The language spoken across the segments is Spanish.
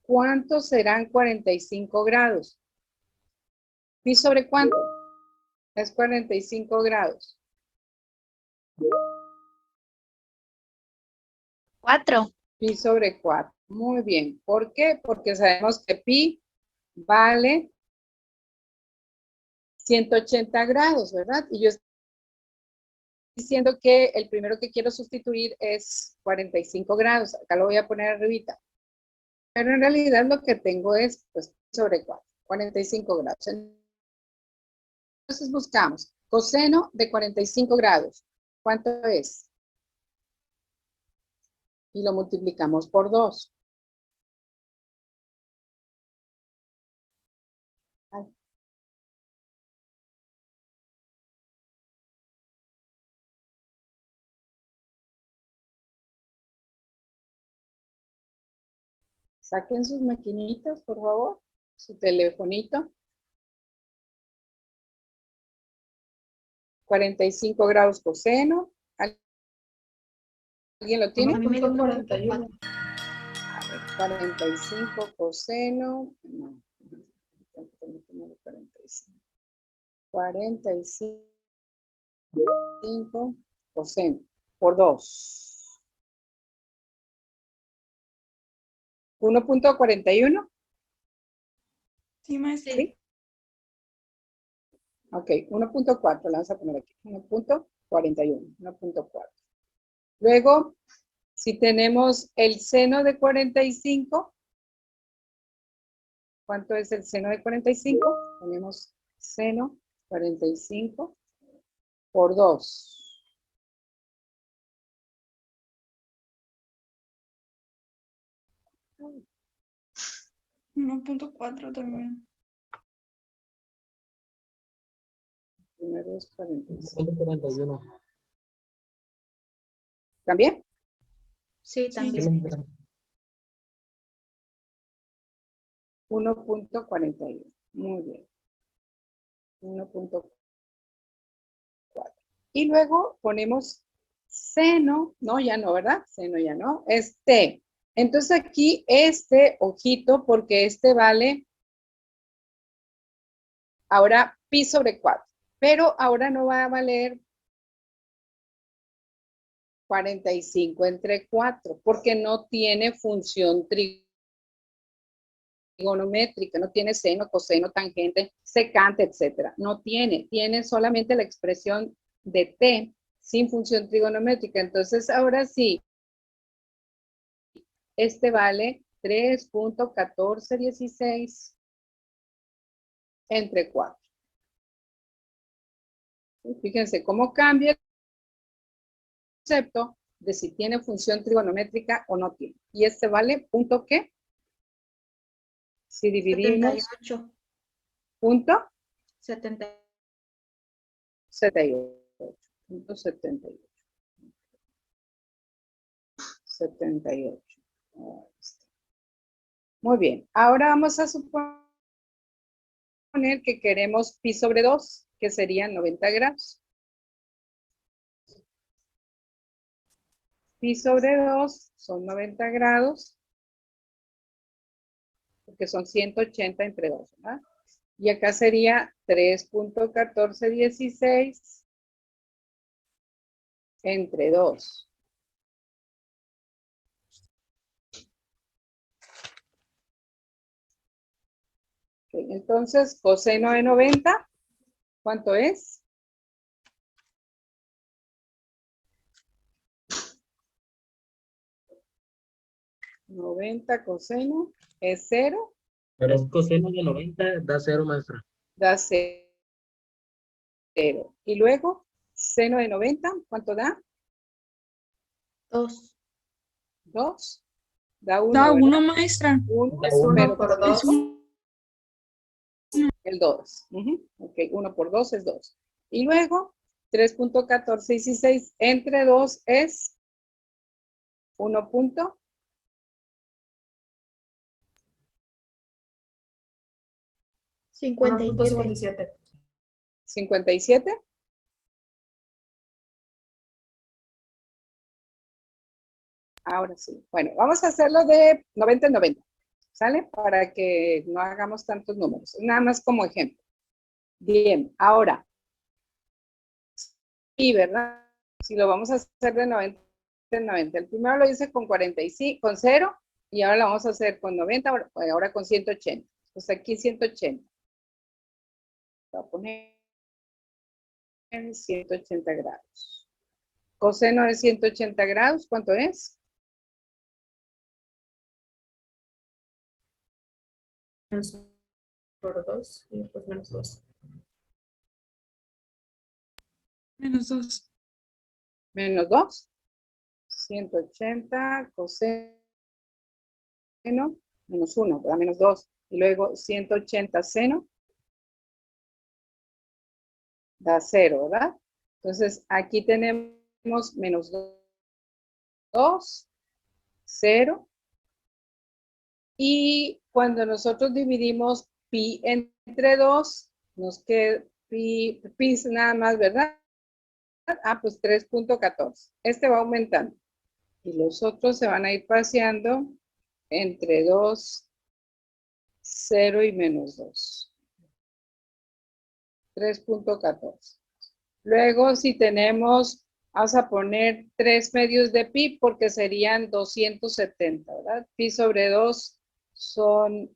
¿Cuántos serán 45 grados? ¿Pi sobre cuánto? Es 45 grados. 4. Pi sobre 4. Muy bien. ¿Por qué? Porque sabemos que pi vale 180 grados, ¿verdad? Y yo estoy diciendo que el primero que quiero sustituir es 45 grados. Acá lo voy a poner arribita. Pero en realidad lo que tengo es, pues, sobre 4, 45 grados. Entonces buscamos coseno de 45 grados. ¿Cuánto es? Y lo multiplicamos por 2. Saquen sus maquinitas, por favor, su telefonito. 45 grados coseno. ¿Alguien lo tiene? 1.41. 45 coseno. No. 45 coseno por 2. 1.41. Sí, maestra. ¿Sí? Ok, 1.4, la vamos a poner aquí. 1.41, 1.4. Luego, si tenemos el seno de 45, ¿cuánto es el seno de 45? Ponemos seno 45 por 2. 1.4 también. Primero es 45. 141. ¿También? Sí, Sí. también. 1.41. Muy bien. 1.4. Y luego ponemos seno, no, ya no, ¿verdad? Seno ya no, es T. Entonces aquí este, ojito, porque este vale ahora pi sobre 4, pero ahora no va a valer 45 entre 4, porque no tiene función trigonométrica, no tiene seno, coseno, tangente, secante, etcétera. No tiene, tiene solamente la expresión de T sin función trigonométrica. Entonces ahora sí, este vale 3.1416 entre 4. Fíjense cómo cambia el concepto de si tiene función trigonométrica o no tiene. Y este vale punto ¿qué? Si dividimos 78. punto 78. 78. Punto 78. 78. Muy bien. Ahora vamos a suponer que queremos pi sobre 2, que serían 90 grados. Pi sobre 2 son 90 grados, porque son 180 entre 2, ¿verdad? Y acá sería 3.1416 entre 2. Okay, entonces, coseno de 90, ¿cuánto es? ¿90 coseno es 0? Pero coseno de 90 da 0, maestra. Da 0. Y luego, seno de 90, ¿cuánto da? 2. 2. Da 1, Da ¿verdad? 1, maestra. 1, Da uno. pero por 2. el 2. Ok, 1 por 2 es 2. Y luego, 3.1416 entre 2 es 1. 57. 57. Ahora sí. Bueno, vamos a hacerlo de 90 en 90. ¿Sale? Para que no hagamos tantos números. Nada más como ejemplo. Bien, ahora. Y, ¿verdad? Si lo vamos a hacer de 90 en 90. El primero lo hice con 45, con 0, y ahora lo vamos a hacer con 90, ahora con 180. Pues aquí 180. Voy a poner 180 grados. Coseno de 180 grados, ¿cuánto es? Por 2 y después menos 2. Menos 2. Menos 2. 180 coseno menos 1, ¿verdad? Menos 2. Y luego 180 seno da 0, ¿verdad? Entonces, aquí tenemos menos 2, 0. Y cuando nosotros dividimos pi entre 2, nos queda pi nada más, ¿verdad? Ah, pues 3.14. Este va aumentando. Y los otros se van a ir paseando entre 2, 0 y menos 2. 3.14. Luego, si tenemos, vamos a poner 3 medios de pi porque serían 270, ¿verdad? Pi sobre 2 son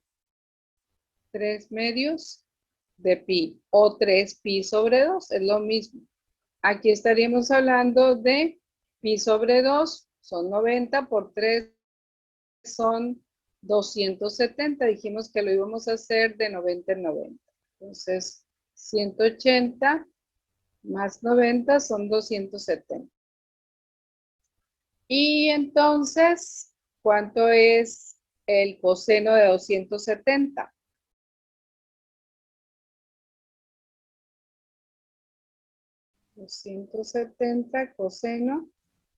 3 medios de pi o 3 pi sobre 2, es lo mismo. Aquí estaríamos hablando de pi sobre 2, son 90 por 3 son 270. Dijimos que lo íbamos a hacer de 90 en 90. Entonces, 180 más 90 son 270. Y entonces, ¿cuánto es el coseno de 270? 270 coseno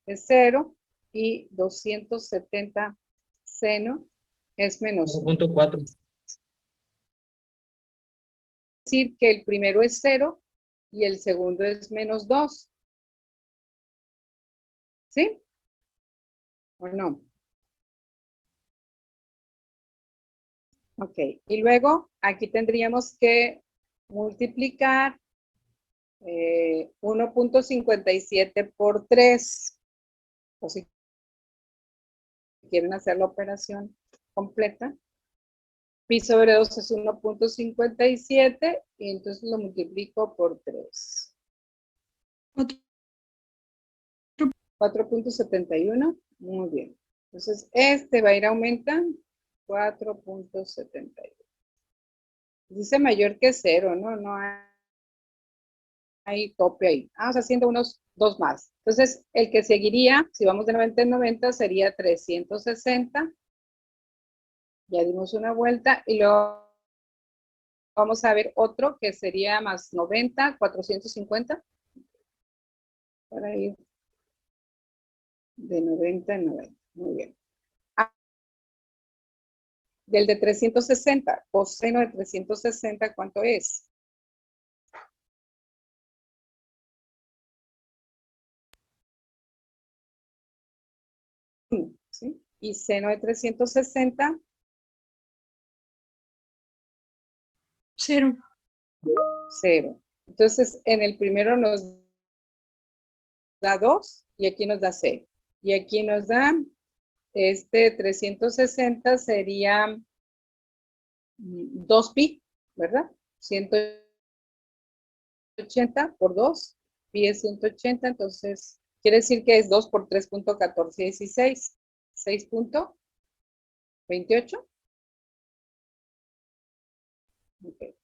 es 0 y 270 seno es menos 1. 0.4. Es decir, que el primero es 0 y el segundo es menos 2. ¿Sí? ¿O no? Ok. Y luego aquí tendríamos que multiplicar 1.57 por 3. O si quieren hacer la operación completa. Pi sobre 2 es 1.57 y entonces lo multiplico por 3. 4.71. Muy bien. Entonces, este va a ir aumentando. 4.71. Dice mayor que 0, ¿no? No hay tope ahí. Vamos haciendo unos 2 más. Entonces, el que seguiría, si vamos de 90 en 90, sería 360. Ya dimos una vuelta y luego vamos a ver otro que sería más 90, 450. Para ir de 90 en 90. Muy bien. Del de 360, coseno de 360, ¿cuánto es? ¿Sí? Y seno de 360, 0. 0. Entonces, en el primero nos da 2 y aquí nos da 0. Y aquí nos da, 360 sería 2 pi, ¿verdad? 180 por 2, pi es 180, entonces quiere decir que es 2 por 3.1416, 6.28. Okay.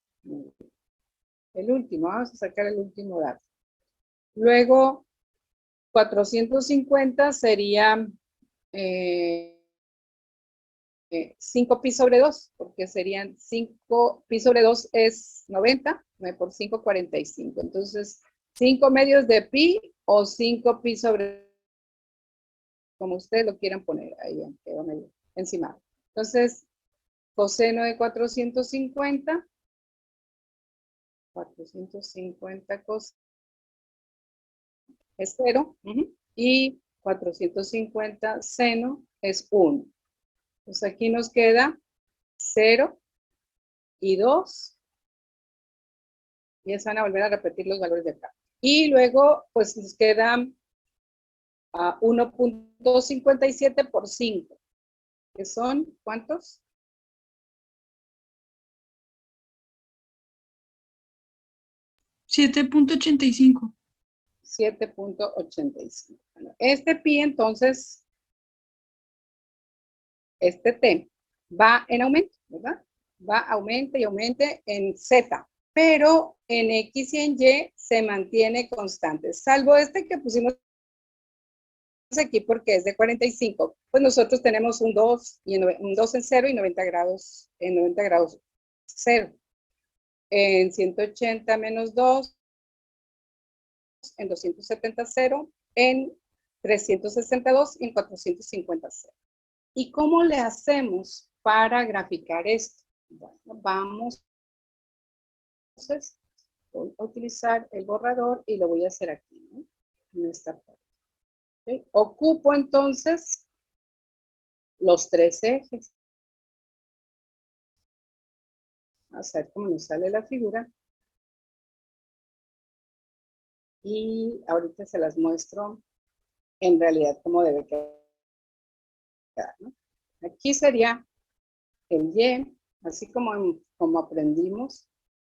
El último, vamos a sacar el último dato. Luego, 450 sería 5 pi sobre 2, porque serían 5 pi sobre 2 es 90, 9 por 5, 45. Entonces, 5 medios de pi o 5 pi sobre, como ustedes lo quieran poner, ahí quedó medio encima. Entonces, coseno de 450 cos es 0, y 450 seno es 1. Pues aquí nos queda 0 y 2. Y ya se van a volver a repetir los valores de acá. Y luego, pues nos quedan 1.57 por 5. ¿Que son cuántos? 7.85. 7.85. Bueno, este pi, entonces, este t, va en aumento, ¿verdad? Va aumente y aumente en z, pero en x y en y se mantiene constante, salvo este que pusimos aquí porque es de 45. Pues nosotros tenemos un 2, un 2 en 0 y 90 grados, en 90 grados 0. En 180 menos 2, en 270 0, en 362 y en 450 0. ¿Y cómo le hacemos para graficar esto? Bueno, vamos entonces, voy a utilizar el borrador y lo voy a hacer aquí, ¿no? En esta parte. ¿Okay? Ocupo entonces los 3 ejes. Vamos a ver cómo nos sale la figura. Y ahorita se las muestro en realidad cómo debe quedar, ¿no? Aquí sería el Y, así como aprendimos,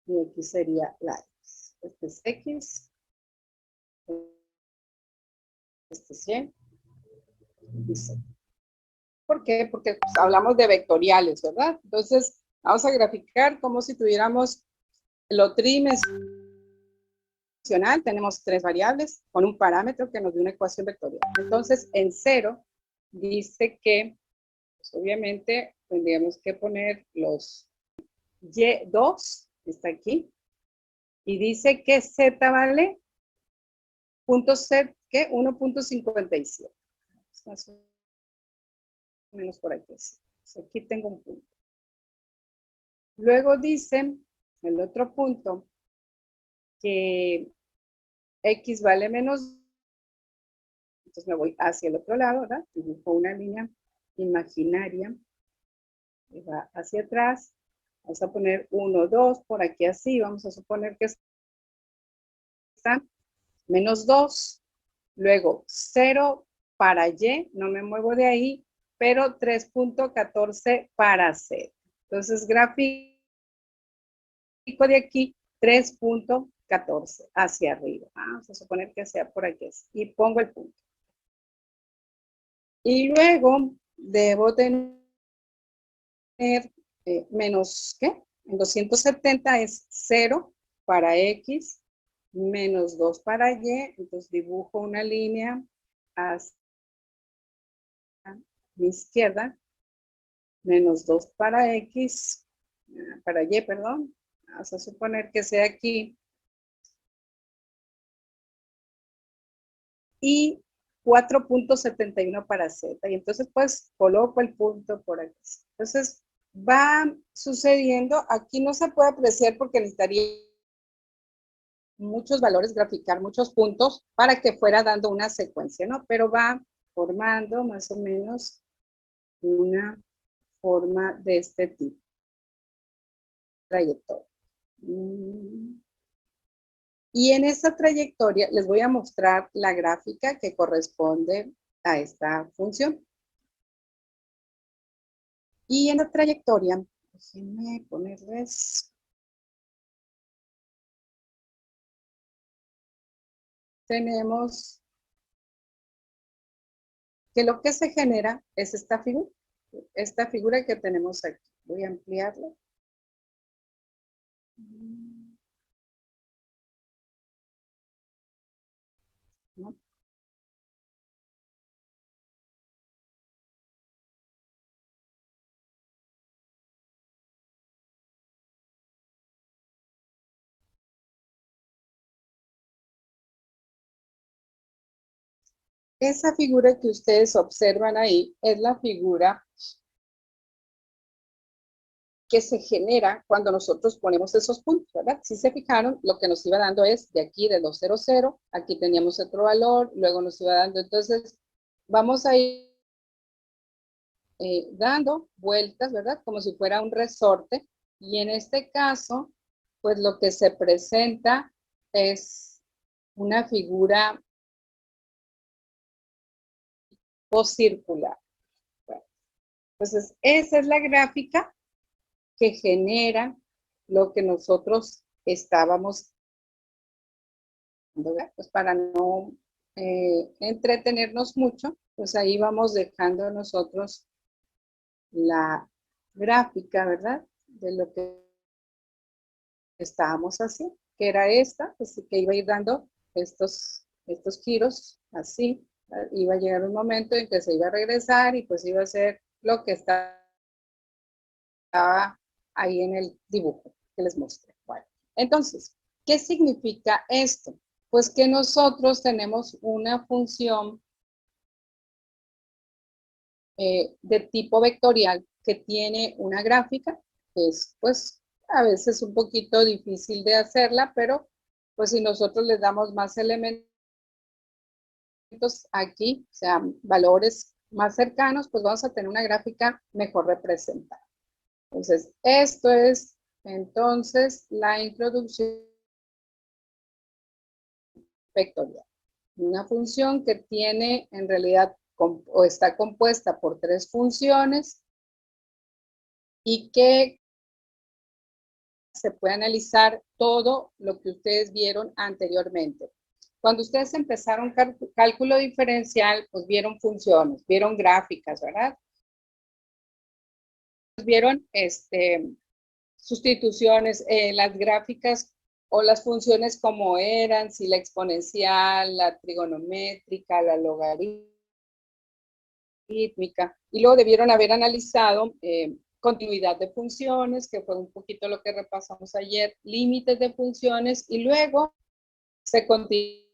y aquí sería la X. Este es X, este es Y, y Z. ¿Por qué? Porque pues, hablamos de vectoriales, ¿verdad? Entonces, vamos a graficar como si tuviéramos lo tridimensional. Tenemos 3 variables con un parámetro que nos dio una ecuación vectorial. Entonces, en 0 dice que, pues, obviamente, tendríamos que poner los Y2, está aquí, y dice que Z vale punto Z, ¿qué? 1.57. Más o menos por aquí. Aquí tengo un punto. Luego dice, el otro punto, que X vale menos, entonces me voy hacia el otro lado, ¿verdad? Dibujo una línea imaginaria, que va hacia atrás. Vamos a poner 1, 2, por aquí así, vamos a suponer que está menos 2, luego 0 para Y, no me muevo de ahí, pero 3.14 para Z. Entonces, gráfico de aquí, 3.14 hacia arriba. Vamos a suponer que sea por aquí y pongo el punto. Y luego debo tener menos, ¿qué? En 270 es 0 para X, menos 2 para Y, entonces dibujo una línea hacia mi izquierda, menos 2 para X, para Y, perdón, vamos a suponer que sea aquí, y 4.71 para Z, y entonces pues coloco el punto por aquí. Entonces va sucediendo, aquí no se puede apreciar porque necesitaría muchos valores, graficar muchos puntos para que fuera dando una secuencia, ¿no? Pero va formando más o menos una forma de este tipo. Trayectoria. Y en esta trayectoria les voy a mostrar la gráfica que corresponde a esta función. Y en la trayectoria, déjenme ponerles, tenemos que lo que se genera es esta figura que tenemos aquí. Voy a ampliarla. ¿No? Esa figura que ustedes observan ahí es la figura que se genera cuando nosotros ponemos esos puntos, ¿verdad? Si se fijaron, lo que nos iba dando es de aquí de 2, 0, 0, aquí teníamos otro valor, luego nos iba dando, entonces vamos a ir dando vueltas, ¿verdad? Como si fuera un resorte. Y en este caso, pues lo que se presenta es una figura circular. Bueno, entonces, esa es la gráfica que genera lo que nosotros estábamos, ¿verdad? Pues para no entretenernos mucho, pues ahí vamos dejando nosotros la gráfica, ¿verdad? De lo que estábamos haciendo, que era esta, pues que iba a ir dando estos giros, así, iba a llegar un momento en que se iba a regresar y pues iba a ser lo que estaba ahí en el dibujo que les mostré. Bueno, entonces, ¿qué significa esto? Pues que nosotros tenemos una función de tipo vectorial que tiene una gráfica, que es pues a veces un poquito difícil de hacerla, pero pues si nosotros les damos más elementos aquí, o sea, valores más cercanos, pues vamos a tener una gráfica mejor representada. Entonces, esto es entonces la introducción vectorial. Una función que tiene en realidad o está compuesta por tres funciones y que se puede analizar todo lo que ustedes vieron anteriormente. Cuando ustedes empezaron cálculo diferencial, pues vieron funciones, vieron gráficas, ¿verdad? Vieron sustituciones, las gráficas o las funciones como eran, si la exponencial, la trigonométrica, la logarítmica, y luego debieron haber analizado continuidad de funciones, que fue un poquito lo que repasamos ayer, límites de funciones, y luego se continúa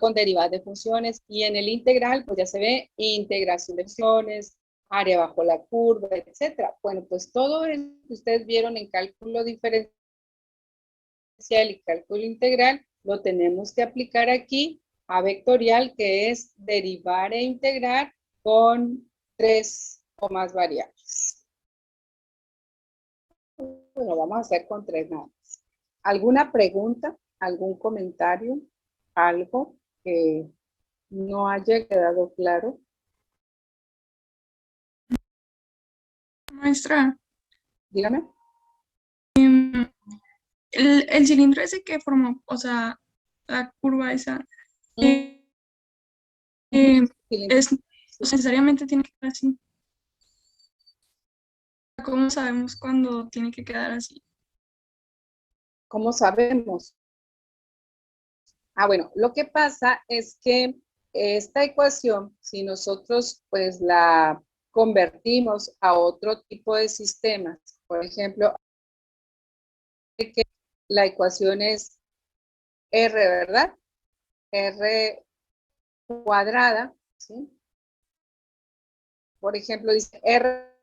con derivadas de funciones, y en el integral, pues ya se ve integración de funciones, área bajo la curva, etcétera. Bueno, pues todo eso que ustedes vieron en cálculo diferencial y cálculo integral, lo tenemos que aplicar aquí a vectorial, que es derivar e integrar con tres o más variables. Lo vamos a hacer con tres nada más. ¿Alguna pregunta? ¿Algún comentario? ¿Algo que no haya quedado claro? Maestra, Dígame. el cilindro ese que formó, o sea, la curva esa, eh, es, o sea, necesariamente tiene que quedar así. ¿Cómo sabemos cuándo tiene que quedar así? ¿Cómo sabemos? Bueno, lo que pasa es que esta ecuación, si nosotros pues la convertimos a otro tipo de sistemas, por ejemplo, que la ecuación es R, ¿verdad? R cuadrada, ¿sí? Por ejemplo, dice R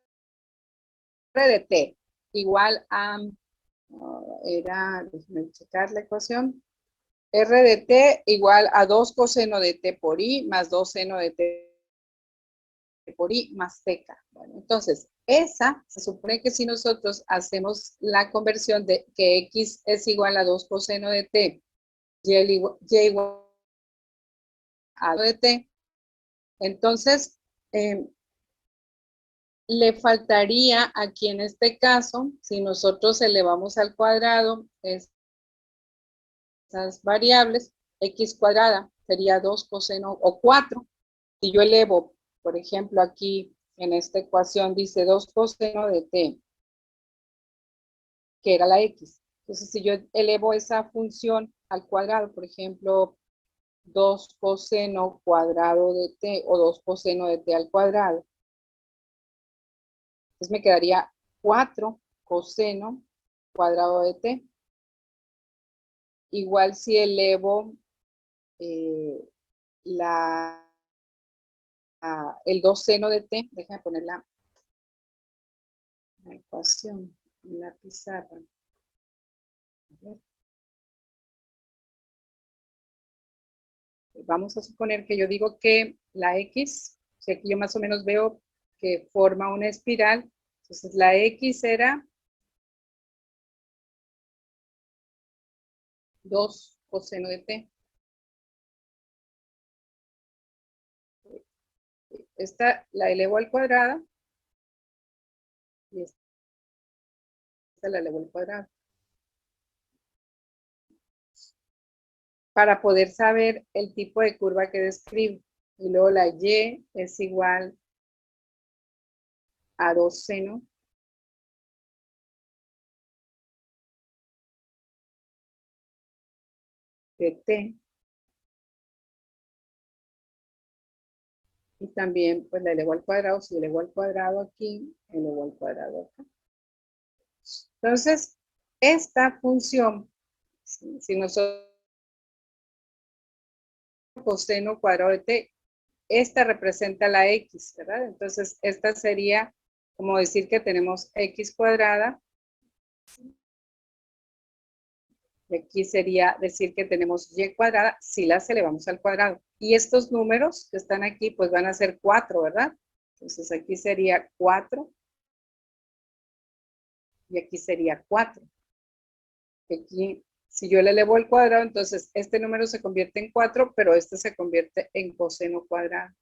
de T igual a, déjame checar la ecuación, R de T igual a 2 coseno de T por I más 2 seno de T por I más teca. Bueno, entonces, esa se supone que si nosotros hacemos la conversión de que X es igual a 2 coseno de T, Y igual a de T, entonces le faltaría aquí en este caso, si nosotros elevamos al cuadrado esas variables, X cuadrada sería 2 coseno o 4. Si yo elevo, por ejemplo, aquí en esta ecuación dice 2 coseno de T, que era la X. Entonces, si yo elevo esa función al cuadrado, por ejemplo, 2 coseno cuadrado de T o 2 coseno de T al cuadrado, entonces me quedaría 4 coseno cuadrado de T. Igual si elevo el 2 seno de T, déjame poner la ecuación en la pizarra. Vamos a suponer que yo digo que la X, si aquí yo más o menos veo que forma una espiral. Entonces la X era 2 coseno de t. Esta la elevo al cuadrado y esta la elevo al cuadrado. Para poder saber el tipo de curva que describo. Y luego la Y es igual a 2 seno de t. Y también pues la elevo al cuadrado. Si elevo al cuadrado aquí, elevo al cuadrado acá. Entonces, esta función, si nosotros coseno cuadrado de t, esta representa la x, ¿verdad? Entonces, esta sería como decir que tenemos x cuadrada. Y aquí sería decir que tenemos y cuadrada si las elevamos al cuadrado. Y estos números que están aquí, pues van a ser 4, ¿verdad? Entonces, aquí sería 4. Y aquí sería 4. Aquí, si yo le elevo al cuadrado, entonces este número se convierte en 4, pero este se convierte en coseno cuadrado.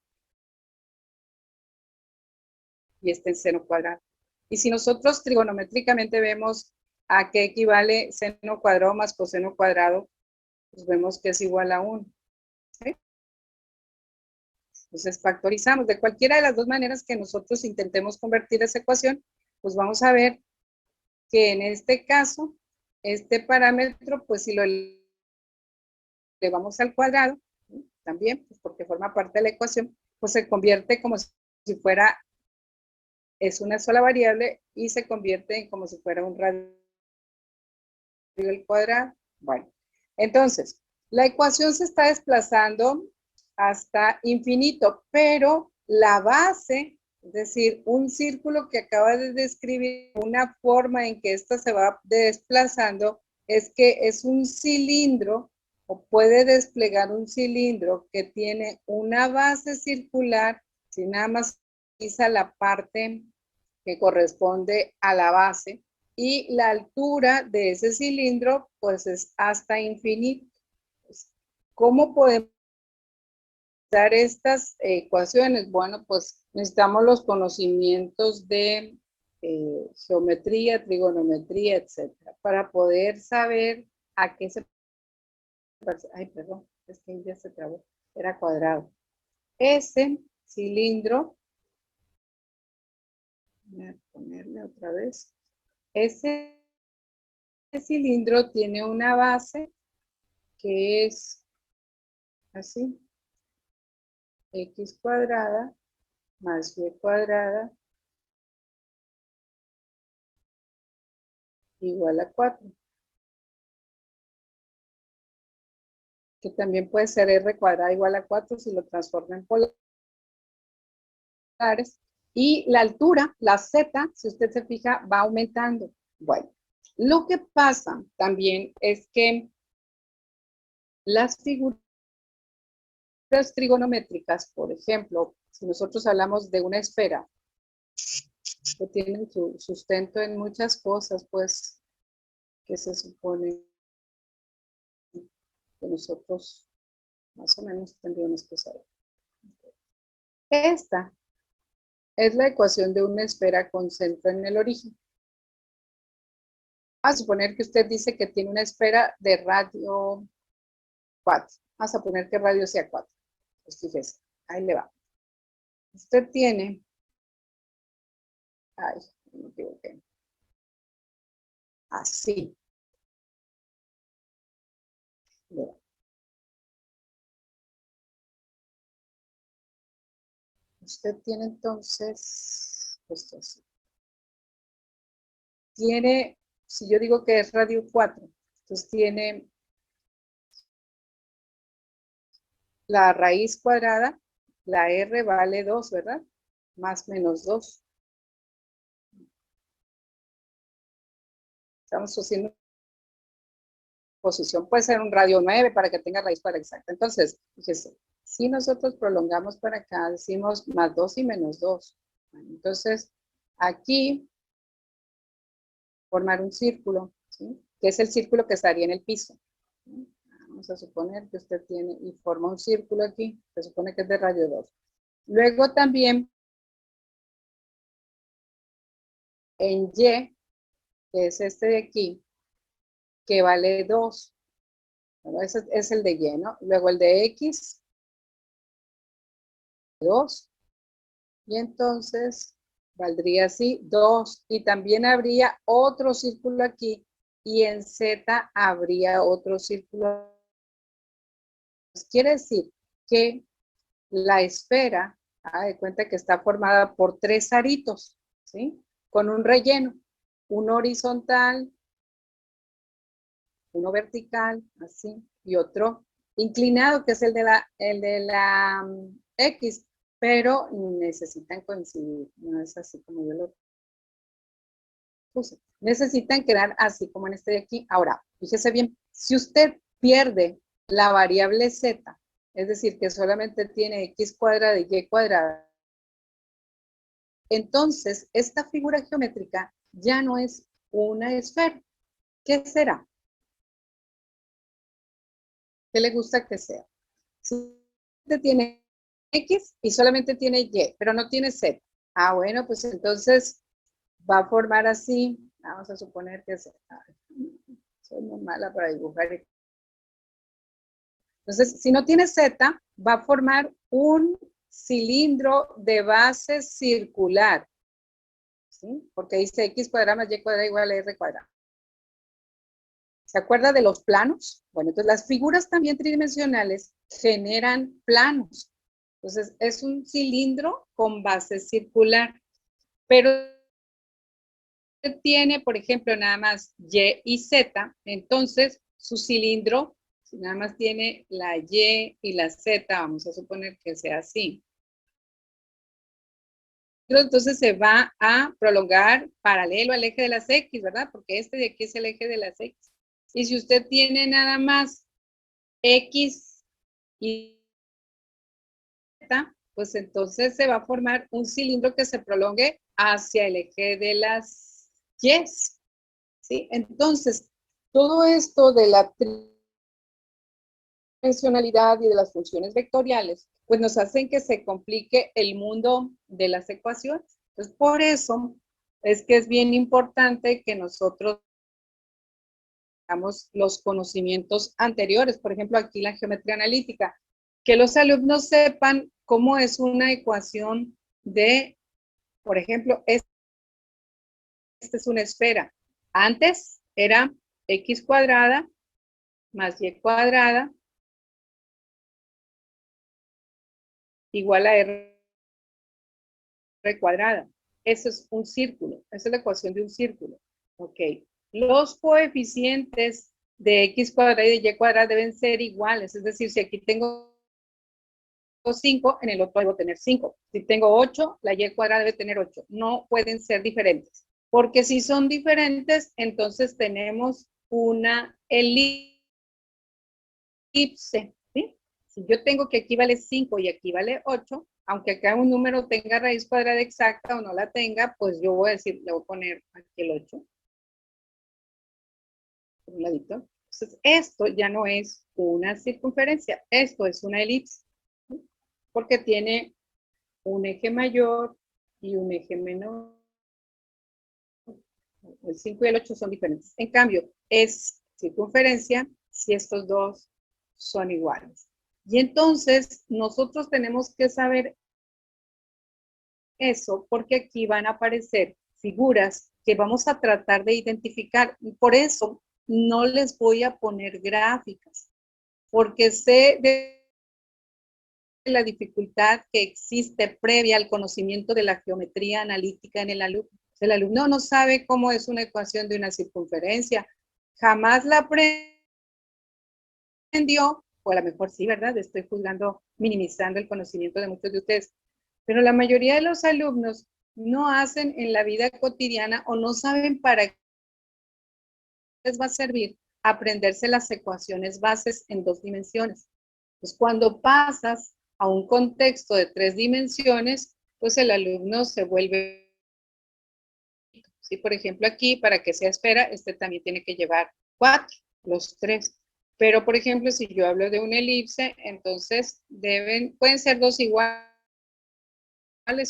Y este en seno cuadrado. Y si nosotros trigonométricamente vemos a qué equivale seno cuadrado más coseno cuadrado, pues vemos que es igual a 1. ¿Sí? Entonces factorizamos. De cualquiera de las dos maneras que nosotros intentemos convertir esa ecuación, pues vamos a ver que en este caso, este parámetro, pues si lo elevamos al cuadrado, ¿sí? También, pues porque forma parte de la ecuación, pues se convierte como si fuera, es una sola variable y se convierte en como si fuera un radio al cuadrado. Bueno, entonces, la ecuación se está desplazando hasta infinito, pero la base, es decir, un círculo que acaba de describir, una forma en que esto se va desplazando, es que es un cilindro o puede desplegar un cilindro que tiene una base circular, si nada más utiliza la parte que corresponde a la base, y la altura de ese cilindro pues es hasta infinito. ¿Cómo podemos dar estas ecuaciones? Bueno, pues necesitamos los conocimientos de geometría, trigonometría, etcétera, para poder saber a qué se... Ay, perdón, es que ya se trabó, era cuadrado. Ese cilindro, voy a ponerle otra vez, ese cilindro tiene una base que es así, x cuadrada más y cuadrada igual a 4. Que también puede ser r cuadrada igual a 4 si lo transforma en polares. Y la altura, la z, si usted se fija, va aumentando. Bueno, lo que pasa también es que las figuras trigonométricas, por ejemplo, si nosotros hablamos de una esfera, que tienen su sustento en muchas cosas, pues, que se supone que nosotros más o menos tendríamos que saber. Esta es la ecuación de una esfera con centro en el origen. Vamos a suponer que usted dice que tiene una esfera de radio 4. Vamos a poner que radio sea 4. Pues fíjese, ahí le va. Usted tiene, ay, me equivoqué. Así. Usted tiene entonces, esto así. Tiene, si yo digo que es radio 4, entonces tiene la raíz cuadrada, la r vale 2, ¿verdad? Más menos 2. Estamos haciendo posición, puede ser un radio 9 para que tenga raíz cuadrada exacta. Entonces, fíjese, si nosotros prolongamos para acá, decimos más 2 y menos 2. Bueno, entonces, aquí, formar un círculo, ¿sí? Que es el círculo que estaría en el piso. ¿Sí? Vamos a suponer que usted tiene y forma un círculo aquí, se supone que es de radio 2. Luego también, en Y, que es este de aquí, que vale 2. Bueno, ese es el de Y, ¿no? Luego el de X, 2. Y entonces valdría así 2. Y también habría otro círculo aquí. Y en Z habría otro círculo. Quiere decir que la esfera, de cuenta que está formada por 3 aritos, ¿sí? Con un relleno. Uno horizontal, uno vertical, así, y otro inclinado, que es el de la X, pero necesitan coincidir, no es así como yo lo puse. Necesitan quedar así como en este de aquí. Ahora, fíjese bien, si usted pierde la variable z, es decir, que solamente tiene x cuadrada y y cuadrada, entonces esta figura geométrica ya no es una esfera. ¿Qué será? ¿Qué le gusta que sea? Si usted tiene X y solamente tiene Y, pero no tiene Z. Bueno, pues entonces va a formar así. Vamos a suponer que soy muy mala para dibujar. Entonces, si no tiene Z, va a formar un cilindro de base circular. ¿Sí? Porque dice X cuadrada más Y cuadrada igual a R cuadrada. ¿Se acuerda de los planos? Bueno, entonces las figuras también tridimensionales generan planos. Entonces, es un cilindro con base circular, pero tiene, por ejemplo, nada más Y y Z, entonces su cilindro, si nada más tiene la Y y la Z, vamos a suponer que sea así. Entonces se va a prolongar paralelo al eje de las X, ¿verdad? Porque este de aquí es el eje de las X. Y si usted tiene nada más X y Z, pues entonces se va a formar un cilindro que se prolongue hacia el eje de las Y. ¿Sí? Entonces, todo esto de la tridimensionalidad y de las funciones vectoriales, pues nos hacen que se complique el mundo de las ecuaciones. Entonces, por eso es que es bien importante que nosotros tengamos los conocimientos anteriores, por ejemplo, aquí la geometría analítica, que los alumnos sepan cómo es una ecuación de, por ejemplo, esta es una esfera. Antes era x cuadrada más y cuadrada igual a r cuadrada. Eso es un círculo. Esa es la ecuación de un círculo. Ok. Los coeficientes de x cuadrada y de y cuadrada deben ser iguales. Es decir, si aquí tengo 5, en el otro debo tener 5. Si tengo 8, la y cuadrada debe tener 8. No pueden ser diferentes. Porque si son diferentes, entonces tenemos una elipse. ¿Sí? Si yo tengo que aquí vale 5 y aquí vale 8, aunque acá un número tenga raíz cuadrada exacta o no la tenga, pues yo voy a decir, le voy a poner aquí el 8. Por un ladito. Entonces, esto ya no es una circunferencia, esto es una elipse. ¿Sí? Porque tiene un eje mayor y un eje menor. El 5 y el 8 son diferentes. En cambio, es circunferencia si estos dos son iguales. Y entonces, nosotros tenemos que saber eso porque aquí van a aparecer figuras que vamos a tratar de identificar. Y por eso no les voy a poner gráficas, porque sé de la dificultad que existe previa al conocimiento de la geometría analítica en el alumno. El alumno no sabe cómo es una ecuación de una circunferencia, jamás la aprendió, o a lo mejor sí, ¿verdad? Estoy juzgando, minimizando el conocimiento de muchos de ustedes, pero la mayoría de los alumnos no hacen en la vida cotidiana o no saben para qué les va a servir aprenderse las ecuaciones bases en 2 dimensiones. Pues cuando pasas a un contexto de 3 dimensiones, pues el alumno se vuelve, ¿sí? Por ejemplo, aquí, para que sea esfera, este también tiene que llevar 4, los 3. Pero, por ejemplo, si yo hablo de una elipse, entonces pueden ser 2 iguales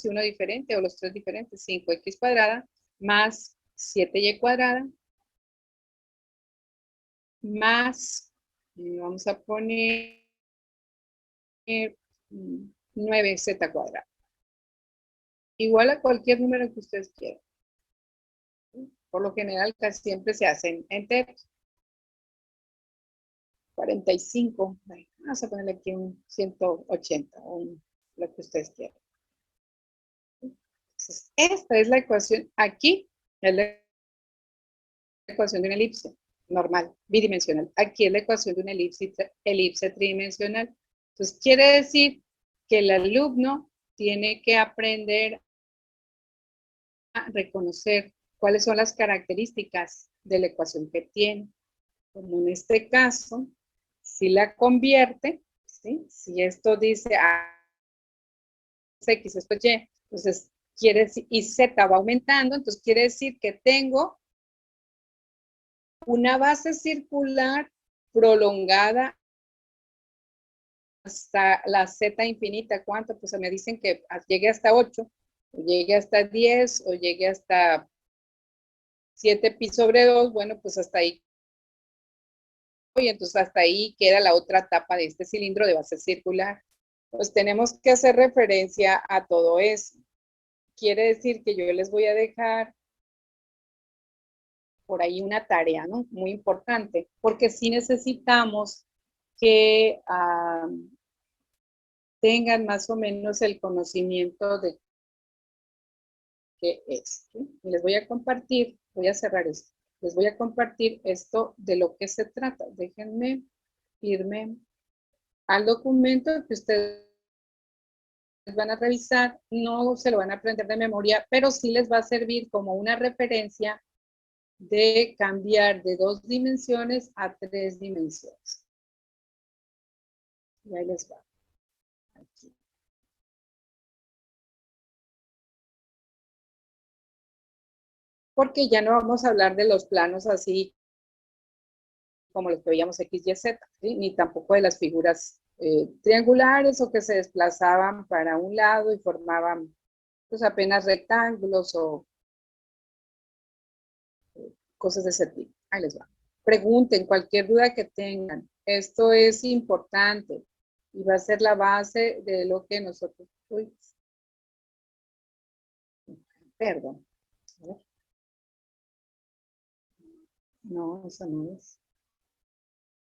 y uno diferente, o los 3 diferentes. 5x cuadrada más 7y cuadrada más, vamos a poner 9z cuadrada. Igual a cualquier número que ustedes quieran. Por lo general, casi siempre se hacen enteros. 45. Vamos a ponerle aquí un 180, lo que ustedes quieran. Entonces, esta es la ecuación. Aquí es la ecuación de una elipse normal, bidimensional. Aquí es la ecuación de una elipse tridimensional. Entonces, quiere decir que el alumno tiene que aprender a reconocer cuáles son las características de la ecuación que tiene. Como en este caso, si la convierte, ¿sí? Si esto dice X, después Y, entonces quiere decir, y Z va aumentando, entonces quiere decir que tengo una base circular prolongada hasta la Z infinita. ¿Cuánto? Pues me dicen que llegue hasta 8, o llegue hasta 10, o llegue hasta 7 pi sobre 2, bueno, pues hasta ahí. Y entonces hasta ahí queda la otra tapa de este cilindro de base circular. Pues tenemos que hacer referencia a todo eso. Quiere decir que yo les voy a dejar por ahí una tarea, ¿no? Muy importante, porque sí necesitamos que tengan más o menos el conocimiento de qué es. ¿Sí? Y les voy a compartir, voy a cerrar esto, les voy a compartir esto de lo que se trata. Déjenme irme al documento que ustedes van a revisar, no se lo van a aprender de memoria, pero sí les va a servir como una referencia de cambiar de 2 dimensiones a 3 dimensiones. Y ahí les va. Aquí. Porque ya no vamos a hablar de los planos así como los que veíamos X, Y, Z, ¿sí? Ni tampoco de las figuras triangulares o que se desplazaban para un lado y formaban pues apenas rectángulos o cosas de ese tipo. Ahí les va. Pregunten cualquier duda que tengan. Esto es importante y va a ser la base de lo que nosotros... Uy, perdón. A ver. No, eso no es.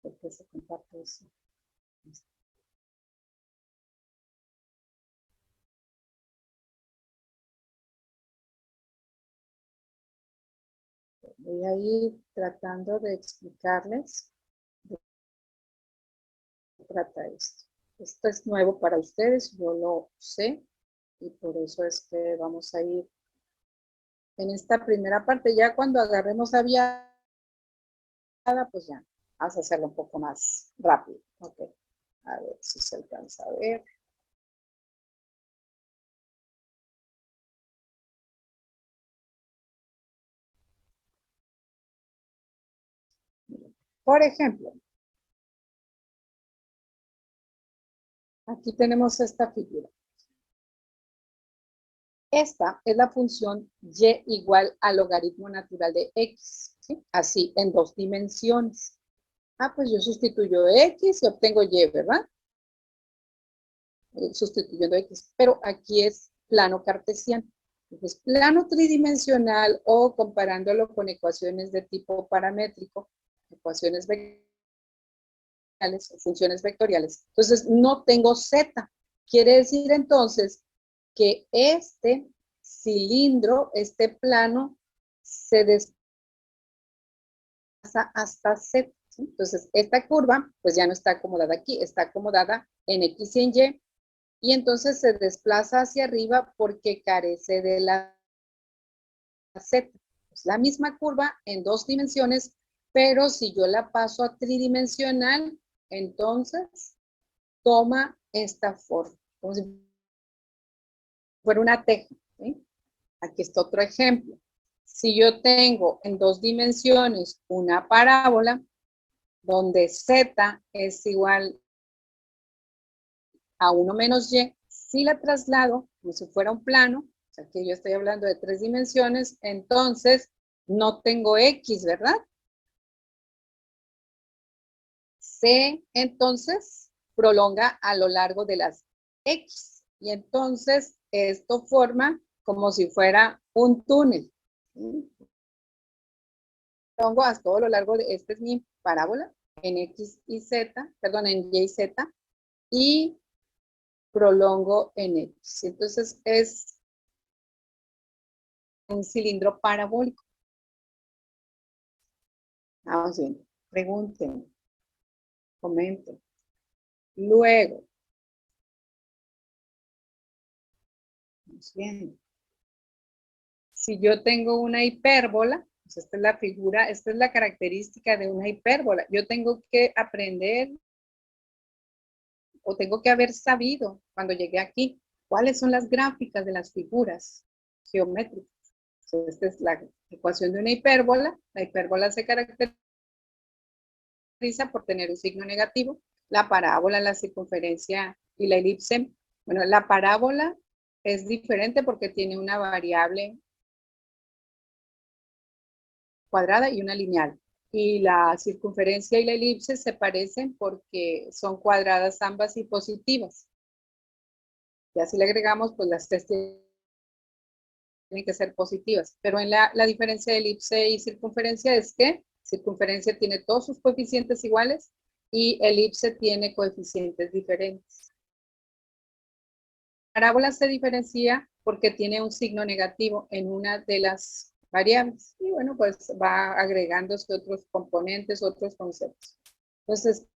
¿Por qué se comparte eso? Voy a ir tratando de explicarles de qué trata esto. Esto es nuevo para ustedes, yo lo sé, y por eso es que vamos a ir en esta primera parte. Ya cuando agarremos la viada, pues ya, vamos a hacerlo un poco más rápido. Ok, a ver si se alcanza a ver. Por ejemplo, aquí tenemos esta figura. Esta es la función y igual al logaritmo natural de x, ¿sí? Así, en 2 dimensiones. Pues yo sustituyo x y obtengo y, ¿verdad? Sustituyendo x, pero aquí es plano cartesiano. Entonces, plano tridimensional o comparándolo con ecuaciones de tipo paramétrico, ecuaciones vectoriales o funciones vectoriales. Entonces, no tengo z. Quiere decir entonces que este cilindro, este plano, se desplaza hasta z. ¿Sí? Entonces, esta curva, pues ya no está acomodada aquí, está acomodada en x y en y, y entonces se desplaza hacia arriba porque carece de la z. Es la misma curva en 2 dimensiones, pero si yo la paso a tridimensional, entonces toma esta forma. Como si fuera una teja, ¿sí? Aquí está otro ejemplo. Si yo tengo en 2 dimensiones una parábola, donde z es igual a 1 menos y, si la traslado como si fuera un plano, o sea que yo estoy hablando de 3 dimensiones, entonces no tengo x, ¿verdad? C entonces prolonga a lo largo de las x, y entonces esto forma como si fuera un túnel. Prolongo hasta todo lo largo de, esta es mi parábola, en x y z, perdón, en y y z, y prolongo en x. Entonces es un cilindro parabólico. Vamos bien, pregunten, comenten. Luego, vamos bien. Si yo tengo una hipérbola, pues esta es la figura, esta es la característica de una hipérbola. Yo tengo que aprender o tengo que haber sabido cuando llegué aquí cuáles son las gráficas de las figuras geométricas. Entonces, esta es la ecuación de una hipérbola. La hipérbola se caracteriza por tener un signo negativo. La parábola, la circunferencia y la elipse. Bueno, la parábola es diferente porque tiene una variable cuadrada y una lineal. Y la circunferencia y la elipse se parecen porque son cuadradas ambas y positivas. Y así le agregamos, pues las tres tienen que ser positivas. Pero en la diferencia de elipse y circunferencia es que circunferencia tiene todos sus coeficientes iguales y elipse tiene coeficientes diferentes. La parábola se diferencia porque tiene un signo negativo en una de las variables. Y bueno, pues va agregándose otros componentes, otros conceptos. Entonces,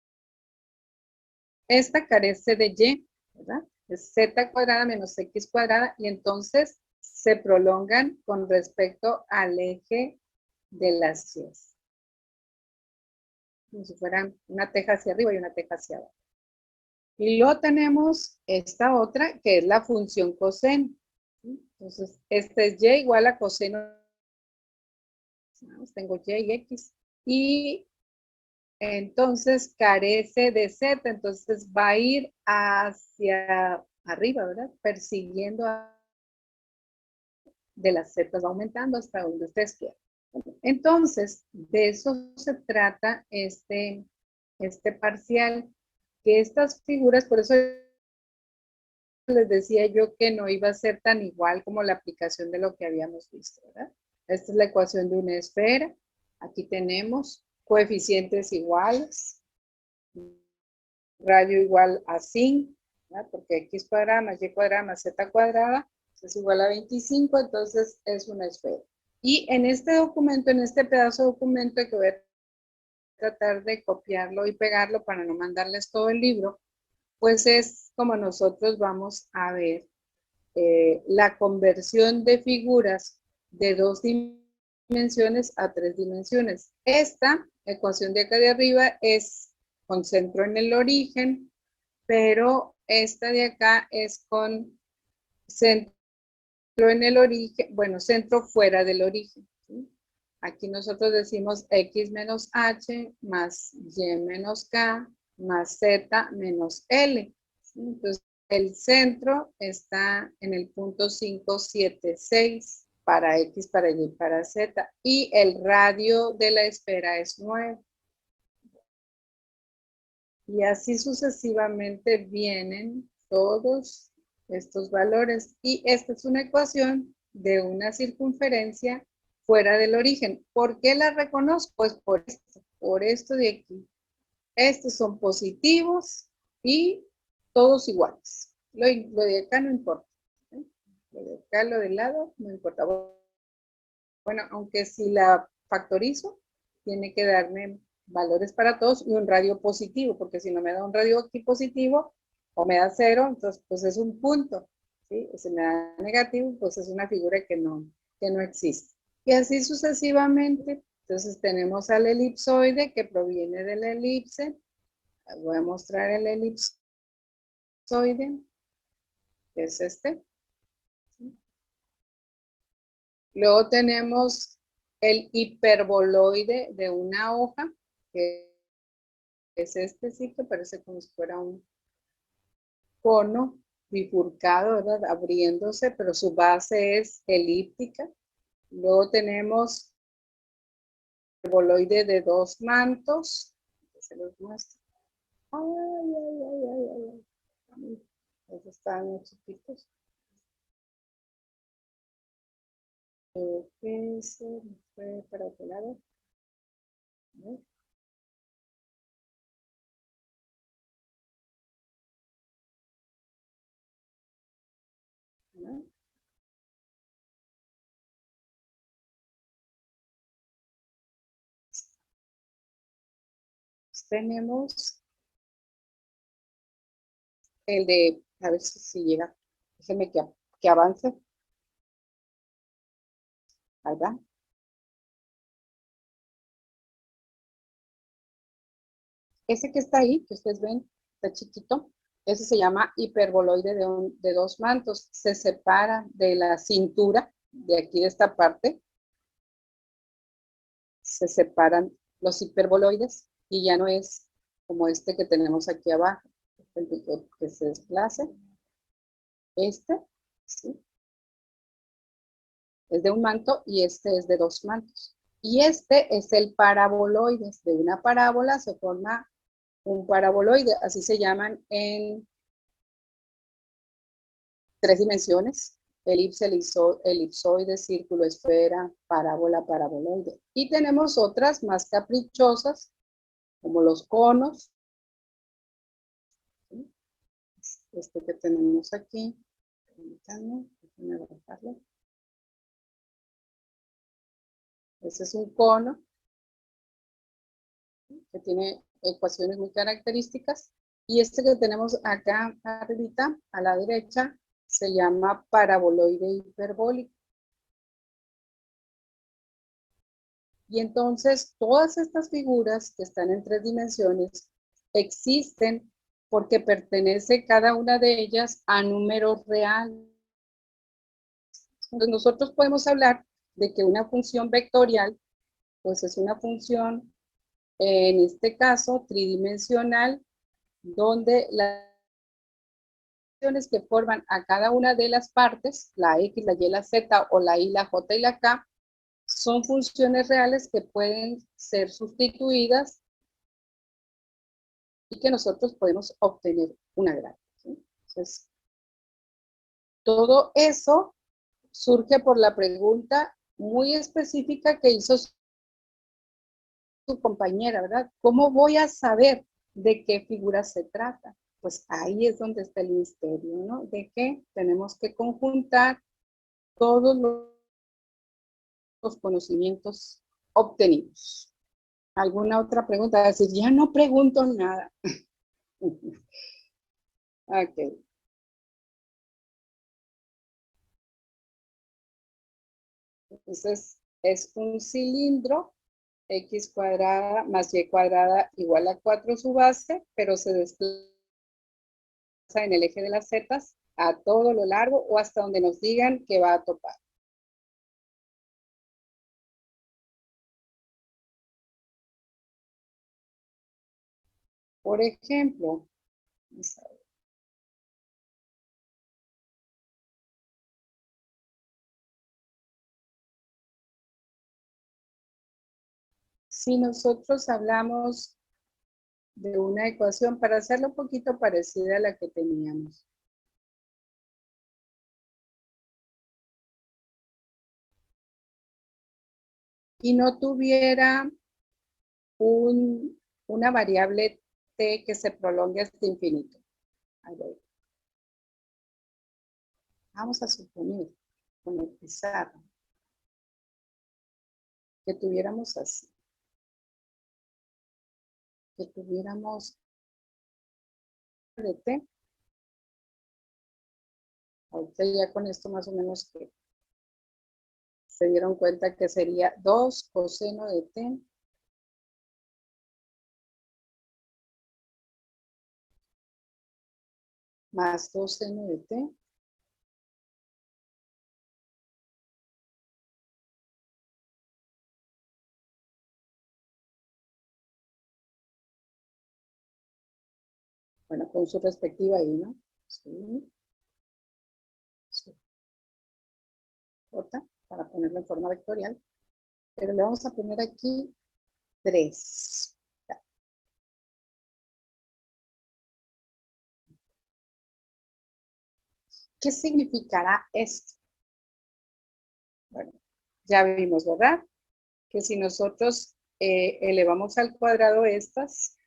esta carece de y, ¿verdad? Es z cuadrada menos x cuadrada, y entonces se prolongan con respecto al eje de las y. Como si fueran una teja hacia arriba y una teja hacia abajo. Y luego tenemos esta otra, que es la función coseno. Entonces, este es y igual a coseno. Tengo y y x. Y entonces carece de z, entonces va a ir hacia arriba, ¿verdad? Persiguiendo de las z, va aumentando hasta donde ustedes quieran. Entonces, de eso se trata este parcial, que estas figuras, por eso les decía yo que no iba a ser tan igual como la aplicación de lo que habíamos visto, ¿verdad? Esta es la ecuación de una esfera. Aquí tenemos coeficientes iguales, radio igual a 5, ¿verdad? Porque x cuadrada más y cuadrada más z cuadrada es igual a 25, entonces es una esfera. Y en este documento, en este pedazo de documento que voy a tratar de copiarlo y pegarlo para no mandarles todo el libro, pues es como nosotros vamos a ver la conversión de figuras de 2 dimensiones a 3 dimensiones. Esta ecuación de acá de arriba es con centro en el origen, pero esta de acá es con centro en el origen, bueno, centro fuera del origen. ¿Sí? Aquí nosotros decimos x menos h más y menos k más z menos l. ¿Sí? Entonces, el centro está en el punto 576 para x, para y, para z. Y el radio de la esfera es 9. Y así sucesivamente vienen todos estos valores. Y esta es una ecuación de una circunferencia fuera del origen. ¿Por qué la reconozco? Pues por esto de aquí. Estos son positivos y todos iguales. Lo de acá no importa. ¿Eh? Lo de acá, lo del lado, no importa. Bueno, aunque si la factorizo, tiene que darme valores para todos y un radio positivo, porque si no me da un radio aquí positivo o me da 0, entonces pues es un punto. ¿Sí? Si me da negativo, pues es una figura que no existe. Y así sucesivamente. Entonces tenemos al elipsoide que proviene de la elipse. Voy a mostrar el elipsoide, que es este. Luego tenemos el hiperboloide de una hoja, que es este sí que parece como si fuera un cono bifurcado, ¿verdad? Abriéndose, pero su base es elíptica. Luego tenemos el hiperboloide de dos mantos. Se los muestro. Ay, ay, ay, ay, ay. Esos están muy chiquitos. Se fue para otro lado. ¿No? ¿No? Tenemos el de, a ver si llega, déjenme que avance, ¿verdad? Ese que está ahí, que ustedes ven, está chiquito, ese se llama hiperboloide de dos mantos, se separa de la cintura, de aquí de esta parte, se separan los hiperboloides y ya no es como este que tenemos aquí abajo, que se desplace. Este, ¿sí? Es de un manto y este es de dos mantos. Y este es el paraboloide. De una parábola se forma un paraboloide, así se llaman en tres dimensiones: elipse, elipsoide, círculo, esfera, parábola, paraboloide. Y tenemos otras más caprichosas, como los conos. Este que tenemos aquí. Permítanme, déjenme bajarlo. Ese es un cono que tiene ecuaciones muy características. Y este que tenemos acá arribita, a la derecha, se llama paraboloide hiperbólico. Y entonces todas estas figuras que están en tres dimensiones existen porque pertenece cada una de ellas a números reales. Entonces nosotros podemos hablar de que una función vectorial, pues es una función, en este caso, tridimensional, donde las funciones que forman a cada una de las partes, la X, la Y, la Z, o la Y, la J y la K, son funciones reales que pueden ser sustituidas y que nosotros podemos obtener una gráfica, ¿sí? Entonces, todo eso surge por la pregunta muy específica que hizo su compañera, ¿verdad? ¿Cómo voy a saber de qué figura se trata? Pues ahí es donde está el misterio, ¿no? De que tenemos que conjuntar todos los conocimientos obtenidos. ¿Alguna otra pregunta? Es decir, ya no pregunto nada. Ok. Entonces, es un cilindro, x cuadrada más y cuadrada igual a 4 su base, pero se desplaza en el eje de las zetas a todo lo largo o hasta donde nos digan que va a topar. Por ejemplo, si nosotros hablamos de una ecuación, para hacerlo un poquito parecida a la que teníamos. Y no tuviera una variable t que se prolongue hasta infinito. Vamos a suponer con el pizarro que tuviéramos así, que tuviéramos de t. Ahorita ya con esto más o menos que se dieron cuenta que sería 2 coseno de t más 2 seno de t Bueno, con su respectiva I, ¿no? Sí. Sí. J, para ponerlo en forma vectorial. Pero le vamos a poner aquí 3. ¿Qué significará esto? Bueno, ya vimos, ¿verdad? Que si nosotros elevamos al cuadrado estas,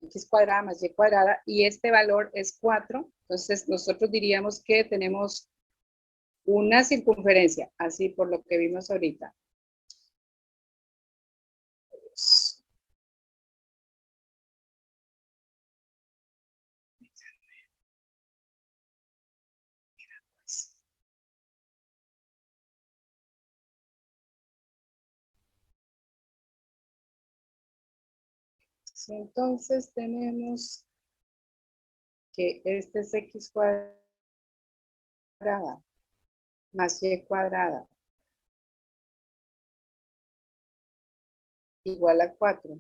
x cuadrada más y cuadrada, y este valor es 4, entonces nosotros diríamos que tenemos una circunferencia, así por lo que vimos ahorita. Entonces tenemos que este es x cuadrada más y cuadrada igual a 4.